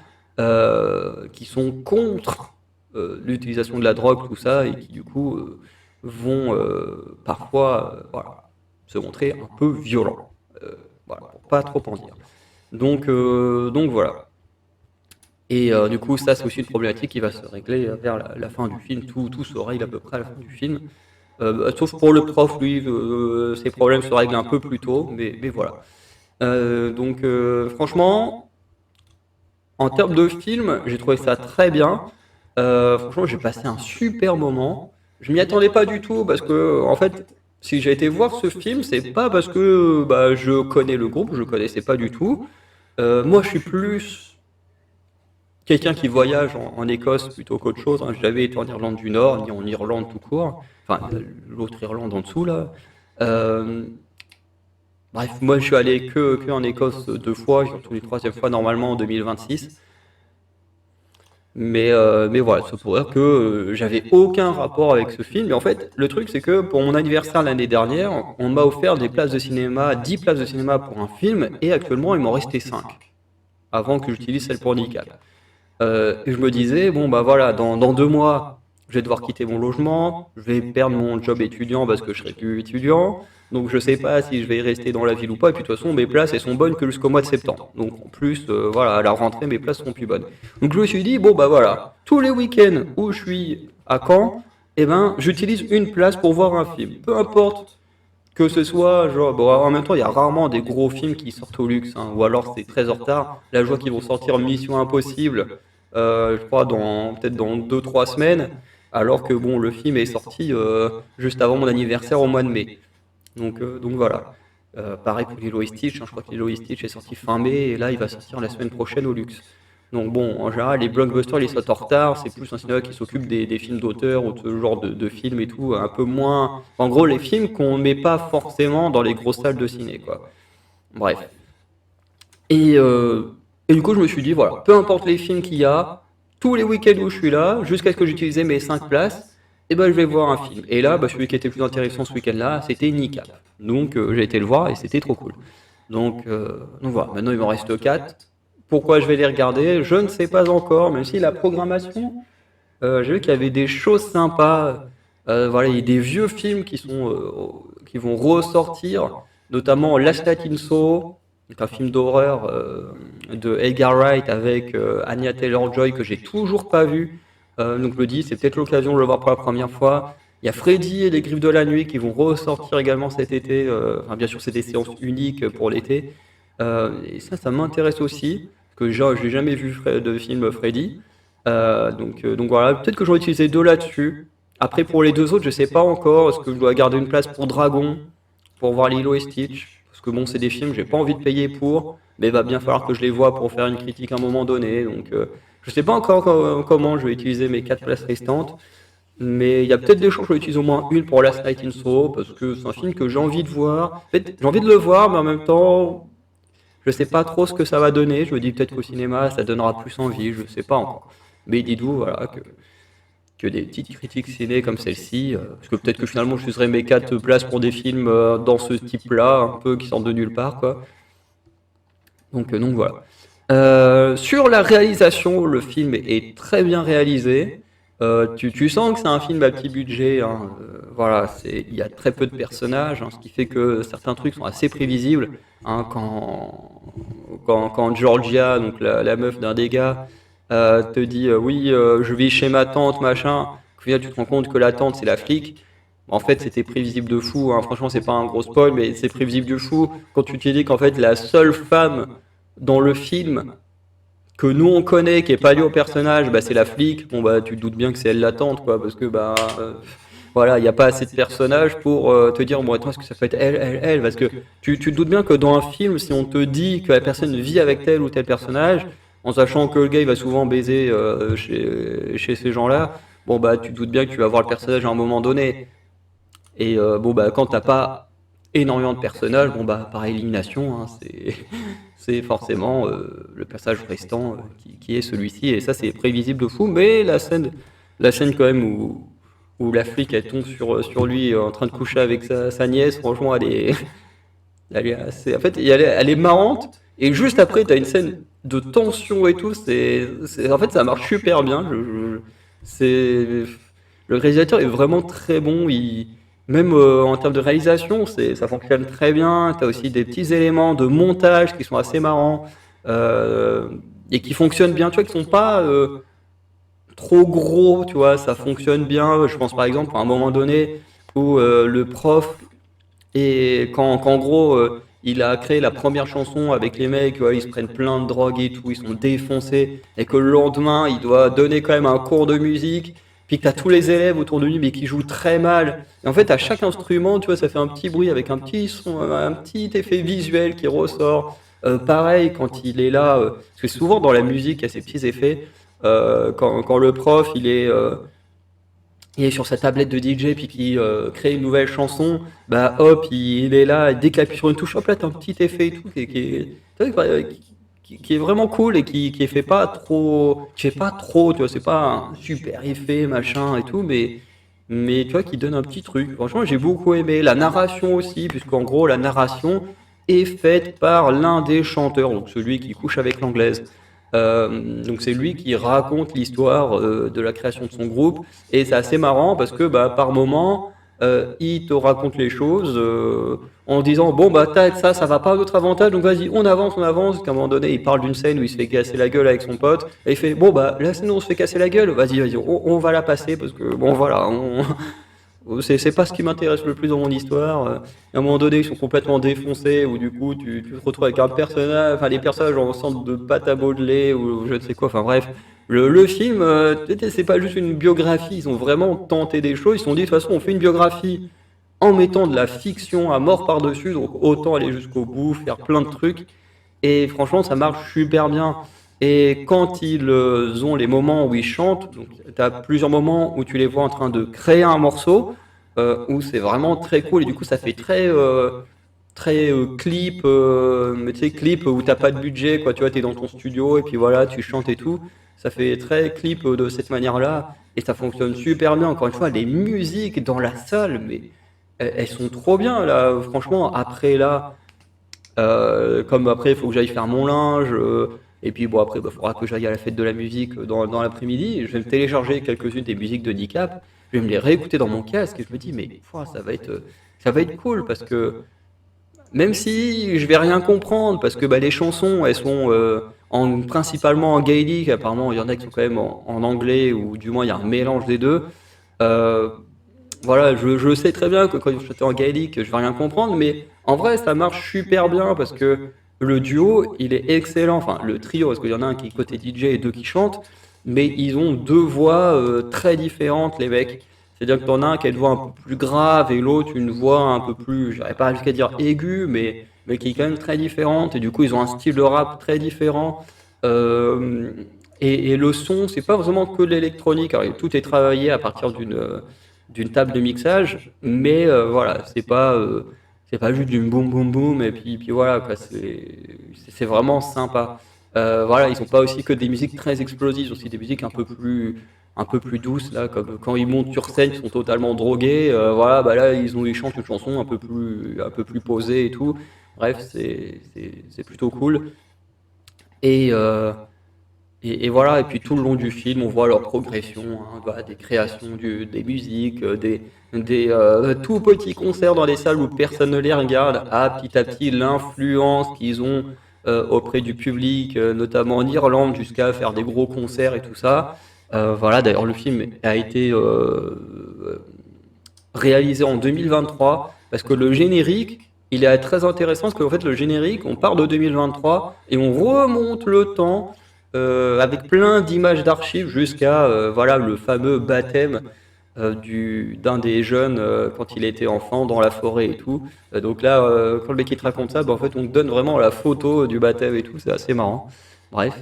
qui sont contre l'utilisation de la drogue, tout ça, et qui du coup vont parfois voilà, se montrer un peu violents. Voilà, pour pas trop en dire. Donc voilà. Et du coup, ça, c'est aussi une problématique qui va se régler vers la fin du film. Tout se règle à peu près à la fin du film. Sauf pour le prof, lui, ses problèmes se règlent un peu plus tôt, mais voilà. Franchement, en termes de film, j'ai trouvé ça très bien. Franchement, j'ai passé un super moment. Je m'y attendais pas du tout parce que, en fait, si j'ai été voir ce film, c'est pas parce que je connais le groupe, je connaissais pas du tout. Moi, je suis plus quelqu'un qui voyage en Écosse plutôt qu'autre chose, hein. J'ai jamais été en Irlande du Nord, ni en Irlande tout court. Enfin, l'autre Irlande en dessous, là. Euh, Bref, moi je suis allé que en Écosse 2 fois, j'y retourne une troisième fois normalement en 2026. Mais voilà, ça pour dire que j'avais aucun rapport avec ce film. Et en fait, le truc c'est que pour mon anniversaire l'année dernière, on m'a offert des places de cinéma, 10 places de cinéma pour un film, et actuellement il m'en restait 5, avant que j'utilise celle pour handicap. Et je me disais, bon bah voilà, dans 2 mois, je vais devoir quitter mon logement, je vais perdre mon job étudiant parce que je serai plus étudiant, donc je sais pas si je vais y rester dans la ville ou pas, et puis de toute façon mes places elles sont bonnes que jusqu'au mois de septembre. Donc en plus, voilà, à la rentrée mes places seront plus bonnes. Donc je me suis dit, bon bah voilà, tous les week-ends où je suis à Caen, eh ben j'utilise une place pour voir un film. Peu importe que ce soit, genre, bon, en même temps, il y a rarement des gros films qui sortent au luxe, hein, ou alors c'est très en retard. Là, je vois qu'ils vont sortir Mission Impossible, je crois, peut-être dans 2, 3 semaines, alors que bon, le film est sorti juste avant mon anniversaire au mois de mai. Donc voilà. Pareil pour Lilo et Stitch, hein, je crois que Lilo et Stitch est sorti fin mai, et là, il va sortir la semaine prochaine au luxe. Donc bon, en général, les blockbusters, ils sortent en retard, c'est plus un cinéma qui s'occupe des films d'auteur ou de ce genre de films et tout, un peu moins... En gros, les films qu'on met pas forcément dans les grosses salles de ciné, quoi. Bref. Et, euh, et du coup, je me suis dit, voilà, peu importe les films qu'il y a, tous les week-ends où je suis là, jusqu'à ce que j'utilisais mes 5 places, et ben je vais voir un film. Et là, bah, celui qui était plus intéressant ce week-end-là, c'était Nick. Donc j'ai été le voir et c'était trop cool. Donc voilà, maintenant il m'en reste 4. Pourquoi je vais les regarder? Je ne sais pas encore, même si la programmation, j'ai vu qu'il y avait des choses sympas. Voilà, il y a des vieux films qui vont ressortir, notamment Last Night in Soho, donc un film d'horreur de Edgar Wright avec Anya Taylor-Joy que j'ai toujours pas vu. Donc je me dis, c'est peut-être l'occasion de le voir pour la première fois. Il y a Freddy et les Griffes de la Nuit qui vont ressortir également cet été. Enfin, bien sûr, c'est des séances uniques pour l'été. Et ça m'intéresse aussi, parce que j'ai jamais vu de film Freddy. Donc voilà, peut-être que j'aurais utilisé 2 là-dessus. Après, pour les 2 autres, je sais pas encore. Est-ce que je dois garder une place pour Dragon, pour voir Lilo et Stitch? Parce que bon, c'est des films, j'ai pas envie de payer pour, mais il va bien falloir que je les vois pour faire une critique à un moment donné. Donc je sais pas encore comment je vais utiliser mes 4 places restantes. Mais il y a peut-être des chances que je vais utiliser au moins une pour Last Night in Soho, parce que c'est un film que j'ai envie de voir. En fait, j'ai envie de le voir, mais en même temps, je sais pas trop ce que ça va donner. Je me dis peut-être qu'au cinéma, ça donnera plus envie, je sais pas encore. Mais dites-vous, voilà, que des petites critiques ciné comme celle-ci, parce que peut-être que finalement, je utiliserai mes 4 places pour des films dans ce type-là, un peu qui sortent de nulle part, quoi. Donc voilà. Sur la réalisation, le film est très bien réalisé. Tu sens que c'est un film à petit budget, hein. Voilà, il y a très peu de personnages, hein, ce qui fait que certains trucs sont assez prévisibles, hein, quand Georgia, donc la meuf d'un des gars, te dit oui, je vis chez ma tante, machin, au final tu te rends compte que la tante c'est la flic. En fait, c'était prévisible de fou, hein. Franchement, c'est pas un gros spoil, mais c'est prévisible de fou quand tu te dis qu'en fait la seule femme dans le film que nous on connaît, qui est pas liée au personnage, bah, c'est la flic. Bon bah tu te doutes bien que c'est elle la tante, quoi, parce que bah voilà, il n'y a pas assez de personnages pour te dire bon attends, est-ce que ça peut être elle, parce que tu te doutes bien que dans un film, si on te dit que la personne vit avec tel ou tel personnage, en sachant que le gars il va souvent baiser chez ces gens-là, bon bah tu te doutes bien que tu vas voir le personnage à un moment donné. Et bon bah quand t'as pas énormément de personnages, bon bah par élimination, hein, c'est forcément le personnage restant qui est celui-ci, et ça c'est prévisible de fou, mais la scène quand même où la flic elle tombe sur lui en train de coucher avec sa nièce, franchement elle est assez, en fait elle est marrante, et juste après t'as une scène de tension et tout, en fait ça marche super bien, c'est, le réalisateur est vraiment très bon, même en termes de réalisation, ça fonctionne très bien. Tu as aussi des petits éléments de montage qui sont assez marrants euh, et qui fonctionnent bien, tu vois, qui sont pas trop gros, tu vois, ça fonctionne bien. Je pense par exemple à un moment donné où le prof, et qu'en gros, il a créé la première chanson avec les mecs, ils se prennent plein de drogue et tout, ils sont défoncés, et que le lendemain, il doit donner quand même un cours de musique, puis que t'as tous les élèves autour de lui, mais qui jouent très mal. Et en fait, à chaque instrument, tu vois, ça fait un petit bruit avec un petit son, un petit effet visuel qui ressort. Pareil, quand il est là, parce que souvent dans la musique, il y a ces petits effets. Quand le prof, il est sur sa tablette de DJ puis qui crée une nouvelle chanson, bah hop, il est là, et dès qu'il appuie sur une touche, hop là, t'as un petit effet et tout qui est vraiment cool et qui fait pas trop, tu vois, c'est pas un super effet, machin et tout, mais tu vois, qui donne un petit truc. Franchement, j'ai beaucoup aimé. La narration aussi, puisqu'en gros, la narration est faite par l'un des chanteurs, donc celui qui couche avec l'anglaise. Donc c'est lui qui raconte l'histoire de la création de son groupe et c'est assez marrant parce que bah, par moment il te raconte les choses en disant bon bah tac ça va pas à notre avantage donc vas-y on avance qu'à un moment donné il parle d'une scène où il se fait casser la gueule avec son pote et il fait bon bah la scène où on se fait casser la gueule vas-y on va la passer parce que bon voilà c'est pas ce qui m'intéresse le plus dans mon histoire. À un moment donné, ils sont complètement défoncés, ou du coup, tu te retrouves avec un personnage, enfin, les personnages en sorte de pâte à modeler, ou je ne sais quoi, enfin bref. Le film, c'est pas juste une biographie, ils ont vraiment tenté des choses, ils se sont dit, de toute façon, on fait une biographie en mettant de la fiction à mort par-dessus, donc autant aller jusqu'au bout, faire plein de trucs. Et franchement, ça marche super bien. Et quand ils ont les moments où ils chantent, donc tu as plusieurs moments où tu les vois en train de créer un morceau, où c'est vraiment très cool. Et du coup, ça fait très clip, mais tu sais, clip où t'as pas de budget, quoi. Tu vois, t'es dans ton studio et puis voilà, tu chantes et tout. Ça fait très clip de cette manière-là. Et ça fonctionne super bien. Encore une fois, les musiques dans la salle, mais elles sont trop bien, là. Franchement, après, là. Comme après, il faut que j'aille faire mon linge. Et puis bon, après, il faudra que j'aille à la fête de la musique dans l'après-midi. Je vais me télécharger quelques-unes des musiques de Decap. Je vais me les réécouter dans mon casque. Et je me dis, mais pouah, ça va être cool parce que même si je vais rien comprendre, parce que bah, les chansons, elles sont principalement en gaélique. Apparemment, il y en a qui sont quand même en anglais, ou du moins, il y a un mélange des deux. Euh, voilà, je sais très bien que quand je chante en gaélique, je vais rien comprendre, mais en vrai, ça marche super bien parce que le duo, il est excellent. Enfin, le trio, parce qu'il y en a un qui est côté DJ et deux qui chantent, mais ils ont deux voix très différentes, les mecs. C'est-à-dire que t'en as un qui a une voix un peu plus grave et l'autre une voix un peu plus, je pas jusqu'à dire aiguë, mais qui est quand même très différente. Et du coup, ils ont un style de rap très différent. Euh, et le son, c'est pas vraiment que de l'électronique. Alors, tout est travaillé à partir d'une table de mixage, mais voilà, c'est pas juste du boum boum boum et puis voilà quoi, c'est vraiment sympa. Voilà, ils ont pas aussi que des musiques très explosives, ils ont aussi des musiques un peu plus douces là, comme quand ils montent sur scène, ils sont totalement drogués. Voilà, bah là ils chantent une chanson un peu plus posée et tout. Bref, c'est plutôt cool. Et, euh, et voilà, et puis tout le long du film, on voit leur progression, hein, voilà, des créations, des musiques, des tout petits concerts dans des salles où personne ne les regarde, à petit l'influence qu'ils ont auprès du public, notamment en Irlande, jusqu'à faire des gros concerts et tout ça. Voilà, d'ailleurs, le film a été réalisé en 2023, parce que le générique, il est très intéressant, parce qu'en fait, le générique, on part de 2023 et on remonte le temps avec plein d'images d'archives jusqu'à voilà, le fameux baptême d'un des jeunes quand il était enfant dans la forêt et tout. Donc là, quand le mec il te raconte ça, bah, en fait, on te donne vraiment la photo du baptême et tout, c'est assez marrant. Bref.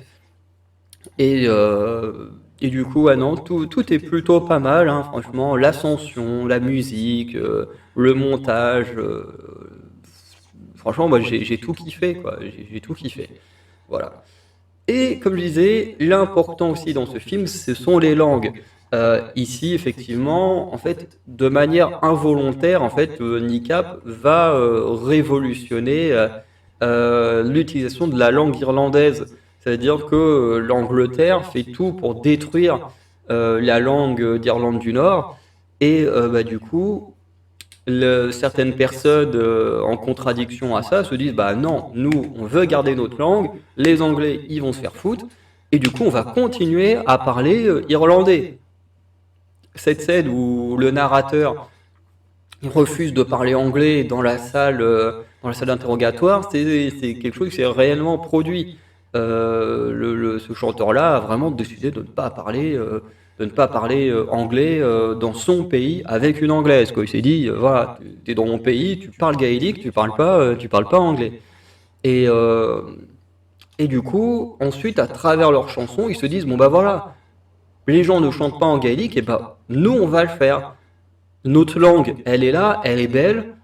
Et, euh, et du coup, ah non, tout est plutôt pas mal, hein, franchement. L'ascension, la musique, le montage. Franchement, moi, j'ai tout kiffé, quoi. J'ai tout kiffé. Voilà. Et comme je disais, l'important aussi dans ce film, ce sont les langues. Ici, effectivement, en fait, de manière involontaire, en fait, NICAP va révolutionner l'utilisation de la langue irlandaise. C'est-à-dire que l'Angleterre fait tout pour détruire la langue d'Irlande du Nord. Et bah, du coup, certaines personnes en contradiction à ça se disent bah non, nous on veut garder notre langue, les Anglais ils vont se faire foutre, et du coup on va continuer à parler irlandais. Cette scène où le narrateur il refuse de parler anglais dans la salle d'interrogatoire, c'est quelque chose qui s'est réellement produit. Ce chanteur-là a vraiment décidé de ne pas parler anglais dans son pays avec une anglaise, quoi. Il s'est dit, voilà, tu es dans mon pays, tu parles gaélique, tu parles pas anglais. Et, euh, et du coup, ensuite, à travers leurs chansons, ils se disent, bon bah voilà, les gens ne chantent pas en gaélique, et bah nous on va le faire. Notre langue, elle est là, elle est belle.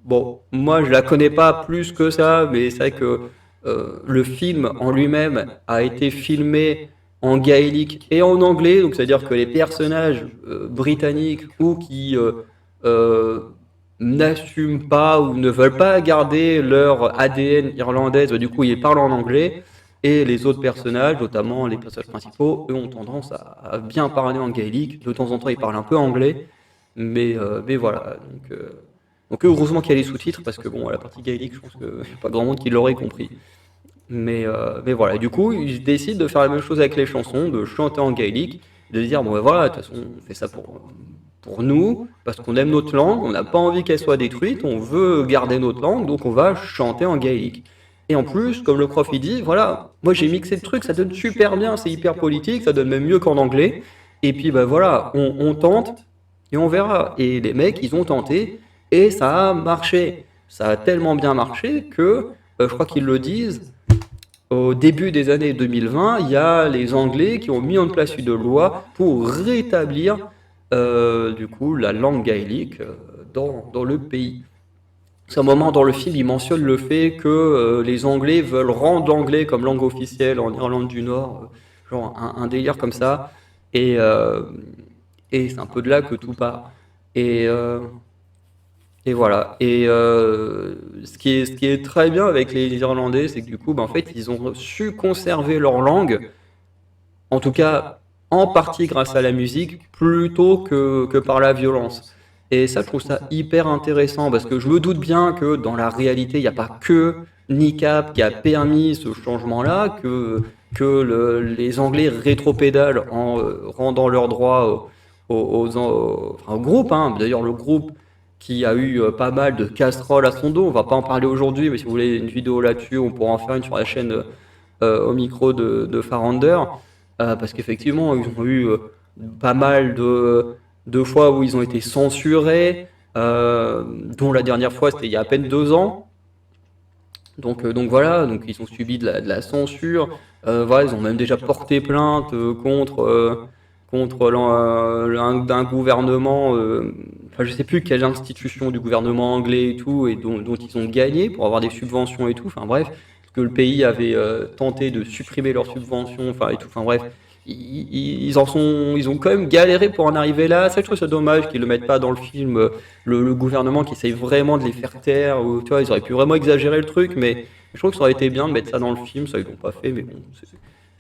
Bon, moi je la connais pas plus que ça, mais c'est vrai que le film en lui-même a été filmé en gaélique et en anglais, donc c'est-à-dire que les personnages britanniques ou qui euh, n'assument pas ou ne veulent pas garder leur ADN irlandaise, du coup ils parlent en anglais, et les autres personnages, notamment les personnages principaux, eux ont tendance à bien parler en gaélique, de temps en temps ils parlent un peu anglais, mais voilà, donc heureusement qu'il y a les sous-titres, parce que bon, la partie gaélique, je pense qu'il n'y a pas grand monde qui l'aurait compris. Mais voilà, et du coup, ils décident de faire la même chose avec les chansons, de chanter en gaélique, de dire, bon ben voilà, de toute façon, on fait ça pour nous, parce qu'on aime notre langue, on n'a pas envie qu'elle soit détruite, on veut garder notre langue, donc on va chanter en gaélique. Et en plus, comme le prof il dit, voilà, moi j'ai mixé le truc, ça donne super bien, c'est hyper politique, ça donne même mieux qu'en anglais. Et puis ben voilà, on tente et on verra. Et les mecs, ils ont tenté et ça a marché. Ça a tellement bien marché que, je crois qu'ils le disent, au début des années 2020, il y a les Anglais qui ont mis en place une loi pour rétablir du coup la langue gaélique dans le pays. C'est un moment dans le film, il mentionne le fait que les Anglais veulent rendre l'anglais comme langue officielle en Irlande du Nord, genre un délire comme ça. Et, euh, et c'est un peu de là que tout part. Et, euh, et voilà. Et ce qui est très bien avec les Irlandais, c'est que du coup, bah, en fait, ils ont su conserver leur langue, en tout cas en partie grâce à la musique, plutôt que par la violence. Et ça, je trouve ça hyper intéressant, parce que je me doute bien que dans la réalité, il n'y a pas que NICAP qui a permis ce changement-là, les Anglais rétropédalent en rendant leurs droits enfin, au groupe. Hein. D'ailleurs, le groupe qui a eu pas mal de casseroles à son dos, on va pas en parler aujourd'hui, mais si vous voulez une vidéo là-dessus, on pourra en faire une sur la chaîne au micro de Farander. Parce qu'effectivement, ils ont eu pas mal de fois où ils ont été censurés, dont la dernière fois c'était il y a à peine 2 ans. Donc voilà, donc ils ont subi de la censure. Voilà, ils ont même déjà porté plainte contre un gouvernement. Enfin, je sais plus quelle institution du gouvernement anglais et tout, et dont ils ont gagné pour avoir des subventions et tout. Enfin bref, parce que le pays avait tenté de supprimer leurs subventions, enfin et tout. Enfin bref, ils ont quand même galéré pour en arriver là. Ça, je trouve ça dommage qu'ils le mettent pas dans le film. Le gouvernement qui essaye vraiment de les faire taire, ou tu vois, ils auraient pu vraiment exagérer le truc, mais je trouve que ça aurait été bien de mettre ça dans le film. Ça, ils l'ont pas fait, mais bon,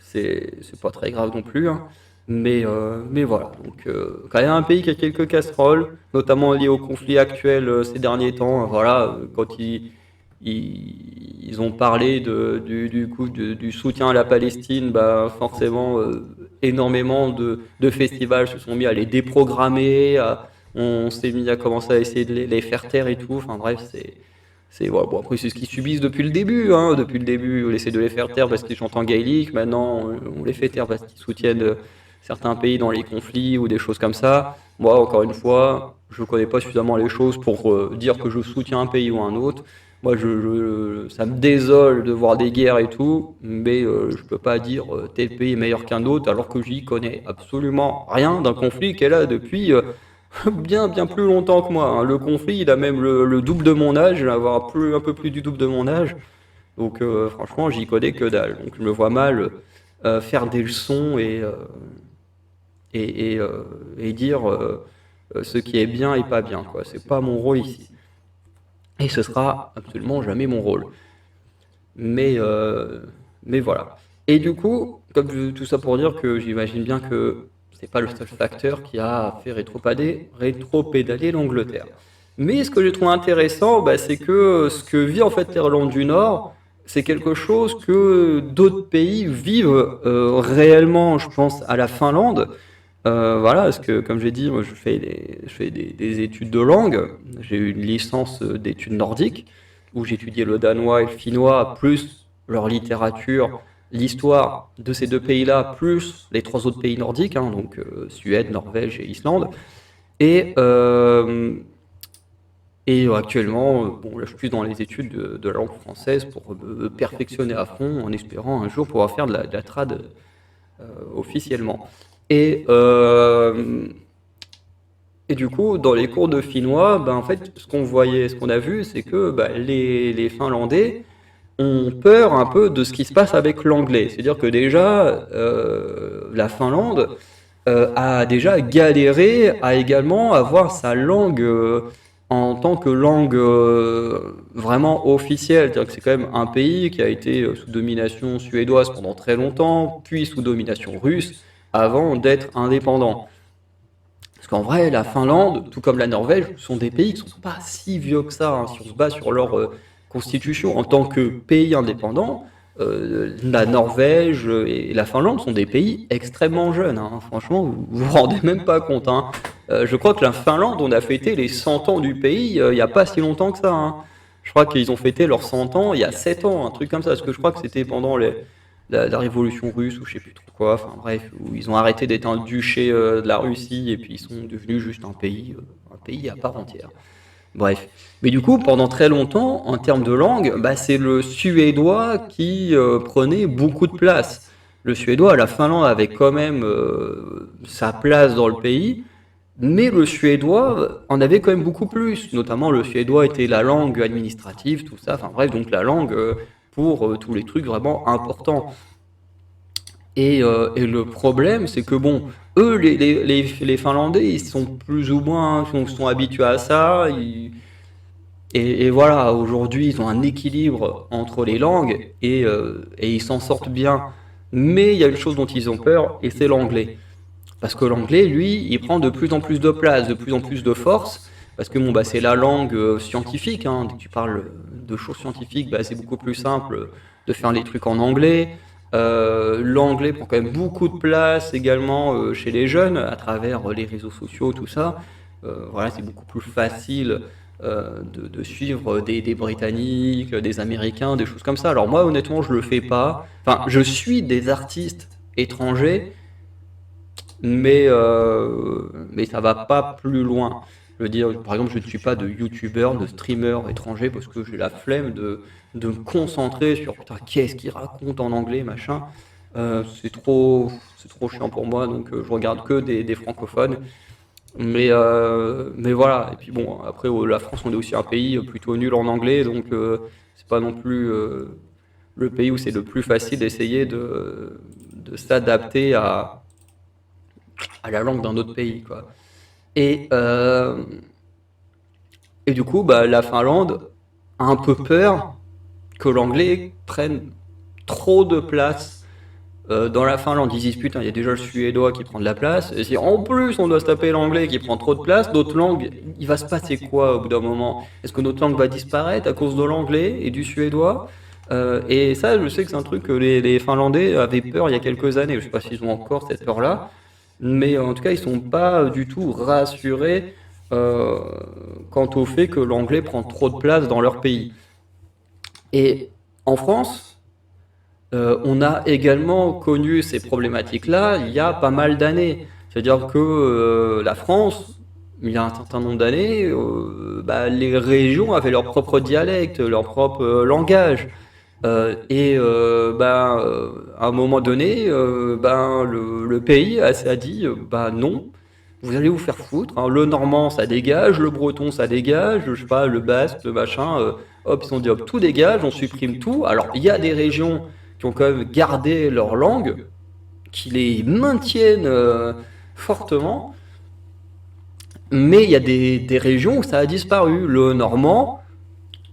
c'est pas très grave non plus. Hein. Mais voilà, donc quand il y a un pays qui a quelques casseroles, notamment liées au conflit actuel ces derniers temps, voilà, quand ils ont parlé du soutien à la Palestine, bah forcément énormément de festivals se sont mis à les déprogrammer, on s'est mis à commencer à essayer de les faire taire et tout, enfin bref, voilà. Bon, après c'est ce qu'ils subissent depuis le début, hein. Depuis le début on essaie de les faire taire parce qu'ils chantent en gaélique, maintenant on les fait taire parce qu'ils soutiennent certains pays dans les conflits ou des choses comme ça. Moi, encore une fois, je ne connais pas suffisamment les choses pour dire que je soutiens un pays ou un autre. Moi, ça me désole de voir des guerres et tout, mais je peux pas dire tel pays est meilleur qu'un autre alors que j'y connais absolument rien d'un conflit qui est là depuis bien bien plus longtemps que moi. Hein. Le conflit, il a même le double de mon âge, il va avoir un peu plus du double de mon âge. Donc franchement, j'y connais que dalle. Donc je me vois mal faire des leçons et dire ce qui est bien et pas bien. Quoi. C'est pas mon rôle ici. Et ce sera absolument jamais mon rôle. Mais, euh, mais voilà. Et du coup, tout ça pour dire que j'imagine bien que c'est pas le seul facteur qui a fait rétropédaler l'Angleterre. Mais ce que je trouve intéressant, bah, c'est que ce que vit en fait l'Irlande du Nord, c'est quelque chose que d'autres pays vivent réellement. Je pense à la Finlande. Voilà, parce que comme j'ai dit, moi, je fais des études de langue. J'ai eu une licence d'études nordiques où j'étudiais le danois et le finnois, plus leur littérature, l'histoire de ces deux pays-là, plus les trois autres pays nordiques, hein, donc Suède, Norvège et Islande. Et Et actuellement, bon, là, je suis dans les études de la langue française pour me perfectionner à fond, en espérant un jour pouvoir faire de la trad officiellement. Et, euh, et du coup, dans les cours de finnois, ben, en fait, ce qu'on a vu, c'est que ben, les Finlandais ont peur un peu de ce qui se passe avec l'anglais. C'est-à-dire que déjà, la Finlande a déjà galéré à également avoir sa langue en tant que langue vraiment officielle. C'est-à-dire que c'est quand même un pays qui a été sous domination suédoise pendant très longtemps, puis sous domination russe, avant d'être indépendant. Parce qu'en vrai, la Finlande, tout comme la Norvège, sont des pays qui ne sont pas si vieux que ça, hein, si on se base sur leur constitution. En tant que pays indépendant, la Norvège et la Finlande sont des pays extrêmement jeunes, hein. Franchement, vous vous rendez même pas compte, hein. Je crois que la Finlande, on a fêté les 100 ans du pays il n'y a pas si longtemps que ça, hein. Je crois qu'ils ont fêté leurs 100 ans il y a 7 ans, un truc comme ça, parce que je crois que c'était pendant la révolution russe ou je sais plus trop quoi, enfin bref, où ils ont arrêté d'être un duché de la Russie et puis ils sont devenus juste un pays à part entière. Bref. Mais du coup, pendant très longtemps, en termes de langue, bah, c'est le suédois qui prenait beaucoup de place. Le suédois, la Finlande avait quand même sa place dans le pays, mais le suédois en avait quand même beaucoup plus. Notamment, le suédois était la langue administrative, tout ça. Enfin bref, donc la langue pour tous les trucs vraiment importants. Et le problème, c'est que bon, eux, les Finlandais, ils sont plus ou moins, sont habitués à ça. Et voilà, aujourd'hui, ils ont un équilibre entre les langues et ils s'en sortent bien. Mais il y a une chose dont ils ont peur, et c'est l'anglais. Parce que l'anglais, lui, il prend de plus en plus de place, de plus en plus de force. Parce que bon, bah, c'est la langue scientifique, hein. Dès que tu parles de choses scientifiques, bah, c'est beaucoup plus simple de faire les trucs en anglais. L'anglais prend quand même beaucoup de place également chez les jeunes à travers les réseaux sociaux, tout ça. Voilà, c'est beaucoup plus facile de suivre des Britanniques, des Américains, des choses comme ça. Alors moi, honnêtement, je le fais pas. Enfin, je suis des artistes étrangers, mais ça va pas plus loin. Je veux dire, par exemple, je ne suis pas de youtubeur, de streamer étranger parce que j'ai la flemme de me concentrer sur putain, qu'est-ce qu'il raconte en anglais, machin. C'est trop chiant pour moi, donc je regarde que des francophones. Mais voilà, et puis bon, après, la France, on est aussi un pays plutôt nul en anglais, donc c'est pas non plus le pays où c'est le plus facile d'essayer de s'adapter à la langue d'un autre pays, quoi. Et, euh, et du coup, bah, la Finlande a un peu peur que l'anglais prenne trop de place dans la Finlande. Ils disent putain, il y a déjà le suédois qui prend de la place, et si en plus on doit se taper l'anglais qui prend trop de place, d'autres langues, il va se passer quoi au bout d'un moment? Est-ce que notre langue va disparaître à cause de l'anglais et du suédois? Et ça, je sais que c'est un truc que les Finlandais avaient peur il y a quelques années. Je sais pas s'ils ont encore cette peur-là, mais en tout cas, ils sont pas du tout rassurés euh, quant au fait que l'anglais prend trop de place dans leur pays. Et en France, on a également connu ces problématiques-là il y a pas mal d'années. C'est-à-dire que la France, il y a un certain nombre d'années, bah, les régions avaient leur propre dialecte, leur propre langage. À un moment donné, le pays a dit bah non, vous allez vous faire foutre, hein. Le normand ça dégage, le breton ça dégage, je sais pas, le basque, le machin, hop, ils ont dit hop, tout dégage, on supprime tout. Alors il y a des régions qui ont quand même gardé leur langue, qui les maintiennent fortement, mais il y a des régions où ça a disparu. Le normand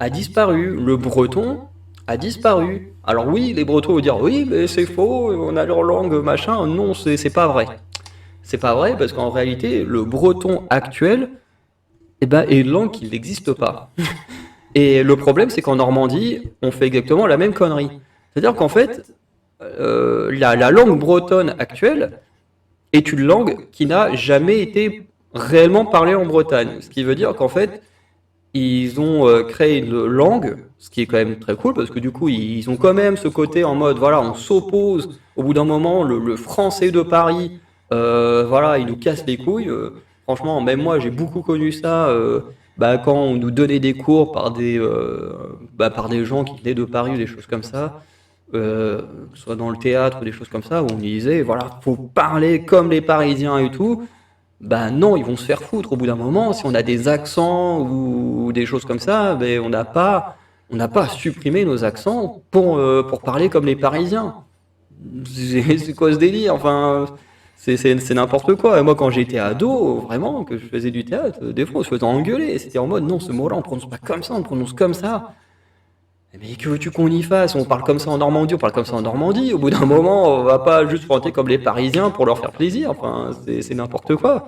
a disparu, le breton a disparu. Alors oui, les bretons vont dire oui, mais c'est faux, on a leur langue, machin. Non, c'est pas vrai. C'est pas vrai parce qu'en réalité, le breton actuel eh ben, est une langue qui n'existe pas. Et le problème, c'est qu'en Normandie, on fait exactement la même connerie. C'est-à-dire qu'en fait, la langue bretonne actuelle est une langue qui n'a jamais été réellement parlée en Bretagne. Ce qui veut dire qu'en fait, ils ont créé une langue, ce qui est quand même très cool, parce que du coup, ils ont quand même ce côté en mode, voilà, on s'oppose, au bout d'un moment, le français de Paris, voilà, il nous casse les couilles. Franchement, même moi, j'ai beaucoup connu ça bah, quand on nous donnait des cours par des gens qui venaient de Paris ou des choses comme ça, que ce soit dans le théâtre ou des choses comme ça, où on disait, voilà, faut parler comme les Parisiens et tout, bah non, ils vont se faire foutre au bout d'un moment. Si on a des accents ou des choses comme ça, ben on n'a pas à supprimer nos accents pour parler comme les Parisiens. C'est quoi ce délire? Enfin, c'est n'importe quoi. Et moi, quand j'étais ado, vraiment, que je faisais du théâtre, des fois, on se faisait engueuler. C'était en mode, non, ce mot-là, on prononce pas comme ça, on prononce comme ça. Mais que veux-tu qu'on y fasse? On parle comme ça en Normandie, on parle comme ça en Normandie. Au bout d'un moment, on va pas juste fronter comme les Parisiens pour leur faire plaisir. Enfin, c'est n'importe quoi.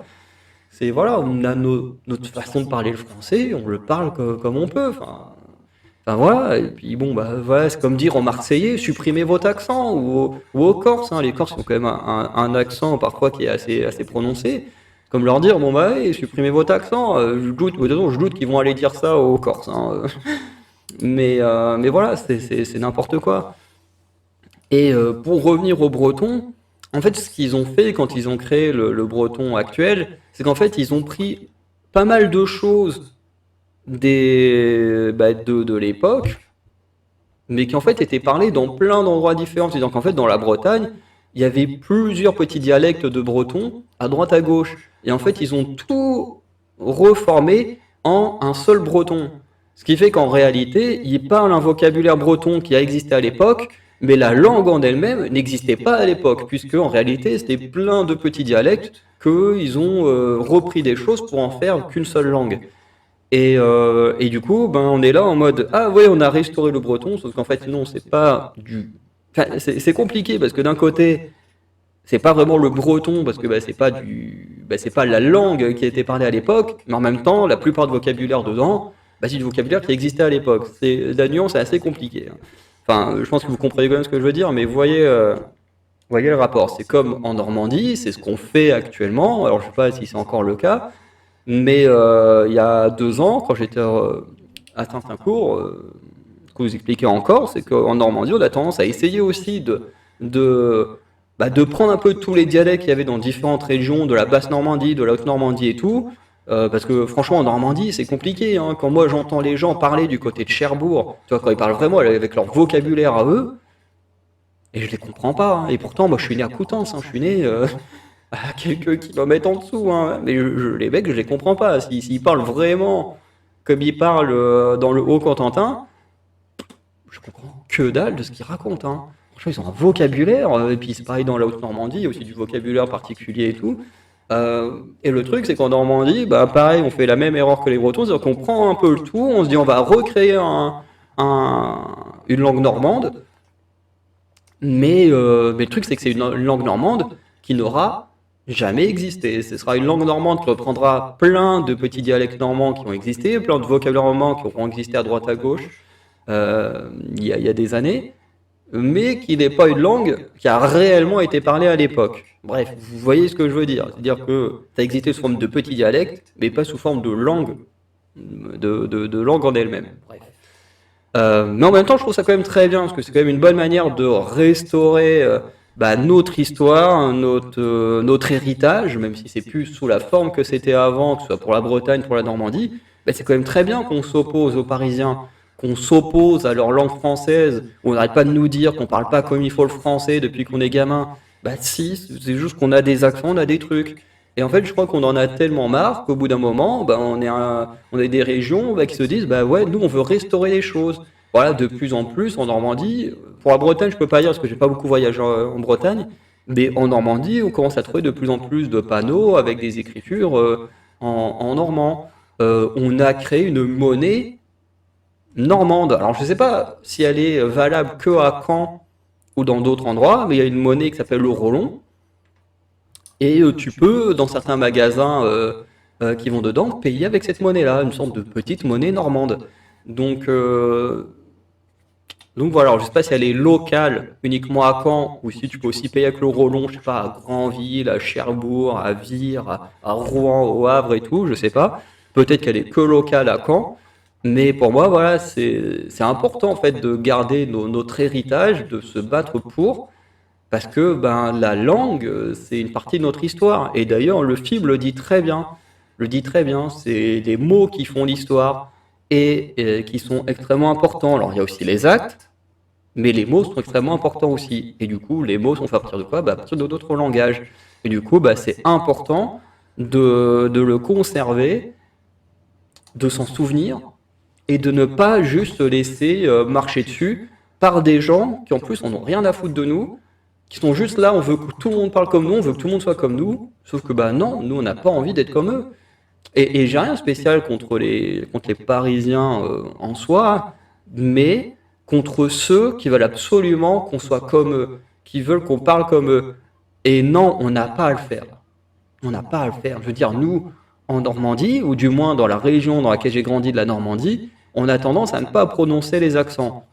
C'est voilà, on a notre façon de parler le français, on le parle comme on peut. Enfin, voilà, et puis bon, bah voilà, c'est comme dire aux Marseillais, supprimez votre accent, ou aux Corses, hein. Les Corses ont quand même un accent parfois qui est assez prononcé. Comme leur dire, bon bah ouais, supprimez votre accent. Je doute qu'ils vont aller dire ça aux Corses, hein. Mais voilà, c'est n'importe quoi. Et pour revenir au breton, en fait, ce qu'ils ont fait quand ils ont créé le breton actuel, c'est qu'en fait, ils ont pris pas mal de choses de l'époque, mais qui en fait étaient parlées dans plein d'endroits différents. C'est-à-dire qu'en fait, dans la Bretagne, il y avait plusieurs petits dialectes de breton à droite à gauche. Et en fait, ils ont tout reformé en un seul breton. Ce qui fait qu'en réalité, ils parlent un vocabulaire breton qui a existé à l'époque, mais la langue en elle-même n'existait pas à l'époque, puisque en réalité, c'était plein de petits dialectes qu'ils ont repris des choses pour en faire qu'une seule langue. Et du coup, ben, on est là en mode ah ouais, on a restauré le breton, sauf qu'en fait, non, c'est pas du. Enfin, c'est compliqué parce que d'un côté, c'est pas vraiment le breton parce que bah, c'est pas la langue qui a été parlée à l'époque, mais en même temps, la plupart de vocabulaire dedans, bah, c'est du vocabulaire qui existait à l'époque. La nuance est assez compliquée, hein. Enfin, je pense que vous comprenez quand même ce que je veux dire, mais voyez le rapport. C'est comme en Normandie, c'est ce qu'on fait actuellement. Alors je sais pas si c'est encore le cas, mais il y a 2 ans, quand j'étais à Saint-Cours, ce que vous expliquez encore, c'est qu'en Normandie, on a tendance à essayer aussi de, de prendre un peu tous les dialectes qu'il y avait dans différentes régions, de la basse Normandie, de la haute Normandie et tout. Parce que franchement, en Normandie, c'est compliqué, hein. Quand moi j'entends les gens parler du côté de Cherbourg, tu vois, quand ils parlent vraiment avec leur vocabulaire à eux, et je les comprends pas, hein. Et pourtant, moi je suis né à Coutances, hein. Je suis né à quelques kilomètres en dessous, hein. Mais les mecs, je les comprends pas. S'ils parlent vraiment comme ils parlent dans le Haut-Cotentin, je comprends que dalle de ce qu'ils racontent, hein. Franchement, ils ont un vocabulaire, et puis c'est pareil dans la Haute-Normandie, il y a aussi du vocabulaire particulier et tout. Et le truc, c'est qu'en Normandie, bah pareil, on fait la même erreur que les Bretons, c'est-à-dire qu'on prend un peu le tout, on se dit on va recréer une langue normande, mais le truc, c'est que c'est une langue normande qui n'aura jamais existé. Ce sera une langue normande qui reprendra plein de petits dialectes normands qui ont existé, plein de vocabulaire normand qui auront existé à droite à gauche il y a des années, mais qui n'est pas une langue qui a réellement été parlée à l'époque. Bref, vous voyez ce que je veux dire. C'est-à-dire que ça a existé sous forme de petits dialectes, mais pas sous forme de langue, de langue en elle-même. Bref. Mais en même temps, je trouve ça quand même très bien, parce que c'est quand même une bonne manière de restaurer notre histoire, notre héritage, même si c'est plus sous la forme que c'était avant, que ce soit pour la Bretagne, pour la Normandie. Bah, c'est quand même très bien qu'on s'oppose aux Parisiens, qu'on s'oppose à leur langue française, où on n'arrête pas de nous dire qu'on parle pas comme il faut le français depuis qu'on est gamin. Bah si, c'est juste qu'on a des accents, on a des trucs. Et en fait, je crois qu'on en a tellement marre qu'au bout d'un moment, bah, on est des régions qui se disent, bah ouais, nous on veut restaurer les choses. Voilà, de plus en plus en Normandie. Pour la Bretagne, je peux pas dire parce que j'ai pas beaucoup voyagé en Bretagne, mais en Normandie, on commence à trouver de plus en plus de panneaux avec des écritures en normand. On a créé une monnaie normande. Alors je sais pas si elle est valable que à Caen ou dans d'autres endroits, mais il y a une monnaie qui s'appelle le Rollon. Et tu peux, dans certains magasins qui vont dedans, payer avec cette monnaie-là, une sorte de petite monnaie normande. Donc, donc voilà, alors je sais pas si elle est locale uniquement à Caen, ou si tu peux aussi payer avec le Rollon, je sais pas, à Granville, à Cherbourg, à Vire, à Rouen, au Havre et tout, je sais pas. Peut-être qu'elle est que locale à Caen, mais pour moi, voilà, c'est important en fait de garder notre héritage, de se battre pour, parce que ben, la langue, c'est une partie de notre histoire. Et d'ailleurs, le film le dit très bien. le dit très bien, c'est des mots qui font l'histoire et qui sont extrêmement importants. Alors il y a aussi les actes, mais les mots sont extrêmement importants aussi. Et du coup, les mots sont faits à partir de quoi? Bah, à partir de d'autres langages. Et du coup, bah, c'est important de le conserver, de s'en souvenir, et de ne pas juste se laisser marcher dessus par des gens qui en plus en ont rien à foutre de nous, qui sont juste là, on veut que tout le monde parle comme nous, on veut que tout le monde soit comme nous, sauf que bah non, nous on n'a pas envie d'être comme eux. Et j'ai rien de spécial contre les Parisiens en soi, mais contre ceux qui veulent absolument qu'on soit comme eux, qui veulent qu'on parle comme eux. Et non, on n'a pas à le faire. On n'a pas à le faire. Je veux dire, nous, en Normandie, ou du moins dans la région dans laquelle j'ai grandi de la Normandie, on a tendance à ne pas prononcer les accents.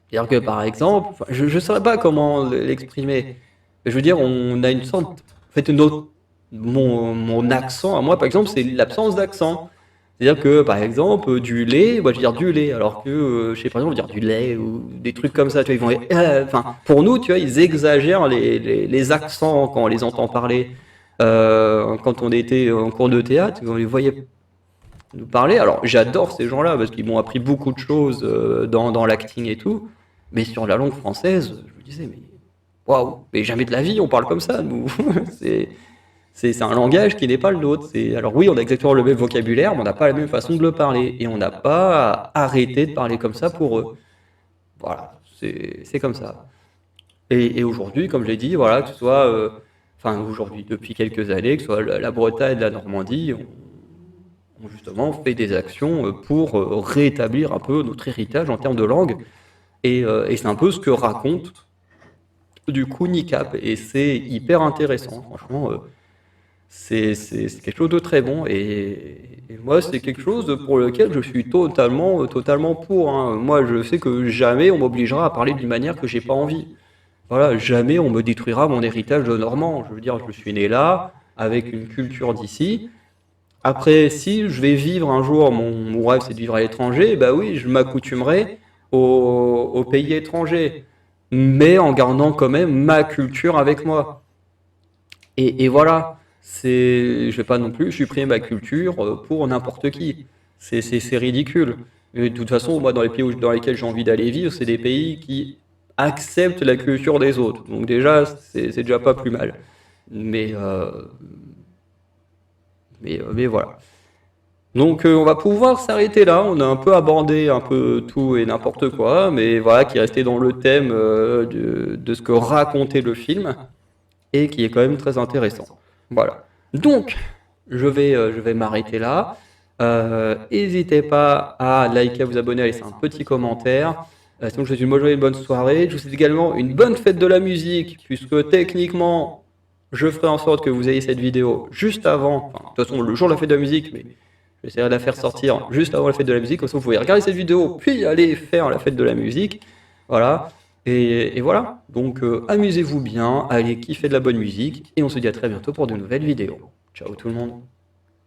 C'est-à-dire que par exemple, enfin, je ne saurais pas comment l'exprimer. Je veux dire, on a une sorte. En fait, mon accent, à moi, par exemple, c'est l'absence d'accent. C'est-à-dire que, par exemple, du lait, moi je vais dire du lait, alors que, je sais pas, on va dire du lait ou des trucs comme ça, tu vois, ils vont, enfin, pour nous, tu vois, ils exagèrent les accents quand on les entend parler. Quand on était en cours de théâtre, on les voyait nous parler. Alors, j'adore ces gens-là parce qu'ils m'ont appris beaucoup de choses dans l'acting et tout, mais sur la langue française, je me disais, mais waouh, mais jamais de la vie on parle comme ça, nous. c'est c'est un langage qui n'est pas le nôtre. Alors oui, on a exactement le même vocabulaire, mais on n'a pas la même façon de le parler. Et on n'a pas arrêté de parler comme ça pour eux. Voilà, c'est comme ça. Et aujourd'hui, comme je l'ai dit, voilà, que ce soit, enfin aujourd'hui, depuis quelques années, que ce soit la Bretagne, la Normandie, on justement fait des actions pour rétablir un peu notre héritage en termes de langue. Et c'est un peu ce que raconte du coup NICAP. Et c'est hyper intéressant, franchement. C'est quelque chose de très bon et moi c'est quelque chose pour lequel je suis totalement pour, hein. Moi je sais que jamais on m'obligera à parler d'une manière que j'ai pas envie. Voilà, jamais on me détruira mon héritage de Normand. Je veux dire, je suis né là, avec une culture d'ici. Après, si je vais vivre un jour, mon rêve c'est de vivre à l'étranger, bah oui, je m'accoutumerai au pays étranger, mais en gardant quand même ma culture avec moi. Et voilà, je vais pas non plus supprimer ma culture pour n'importe qui. C'est ridicule. Et de toute façon, moi, dans les pays dans lesquels j'ai envie d'aller vivre, c'est des pays qui acceptent la culture des autres. Donc déjà, c'est déjà pas plus mal. Mais, euh, mais voilà. Donc on va pouvoir s'arrêter là. On a un peu abordé un peu tout et n'importe quoi, mais voilà, qui restait dans le thème de ce que racontait le film et qui est quand même très intéressant. Voilà. Donc, je vais m'arrêter là. N'hésitez pas à liker, à vous abonner, à laisser un petit commentaire. Sinon, je vous souhaite une bonne journée, une bonne soirée. Je vous souhaite également une bonne fête de la musique, puisque techniquement, je ferai en sorte que vous ayez cette vidéo juste avant, enfin, de toute façon, le jour de la fête de la musique, mais j'essaierai de la faire sortir juste avant la fête de la musique, comme ça vous pouvez regarder cette vidéo, puis aller faire la fête de la musique. Voilà. Et voilà, donc amusez-vous bien, allez kiffer de la bonne musique, et on se dit à très bientôt pour de nouvelles vidéos. Ciao tout le monde.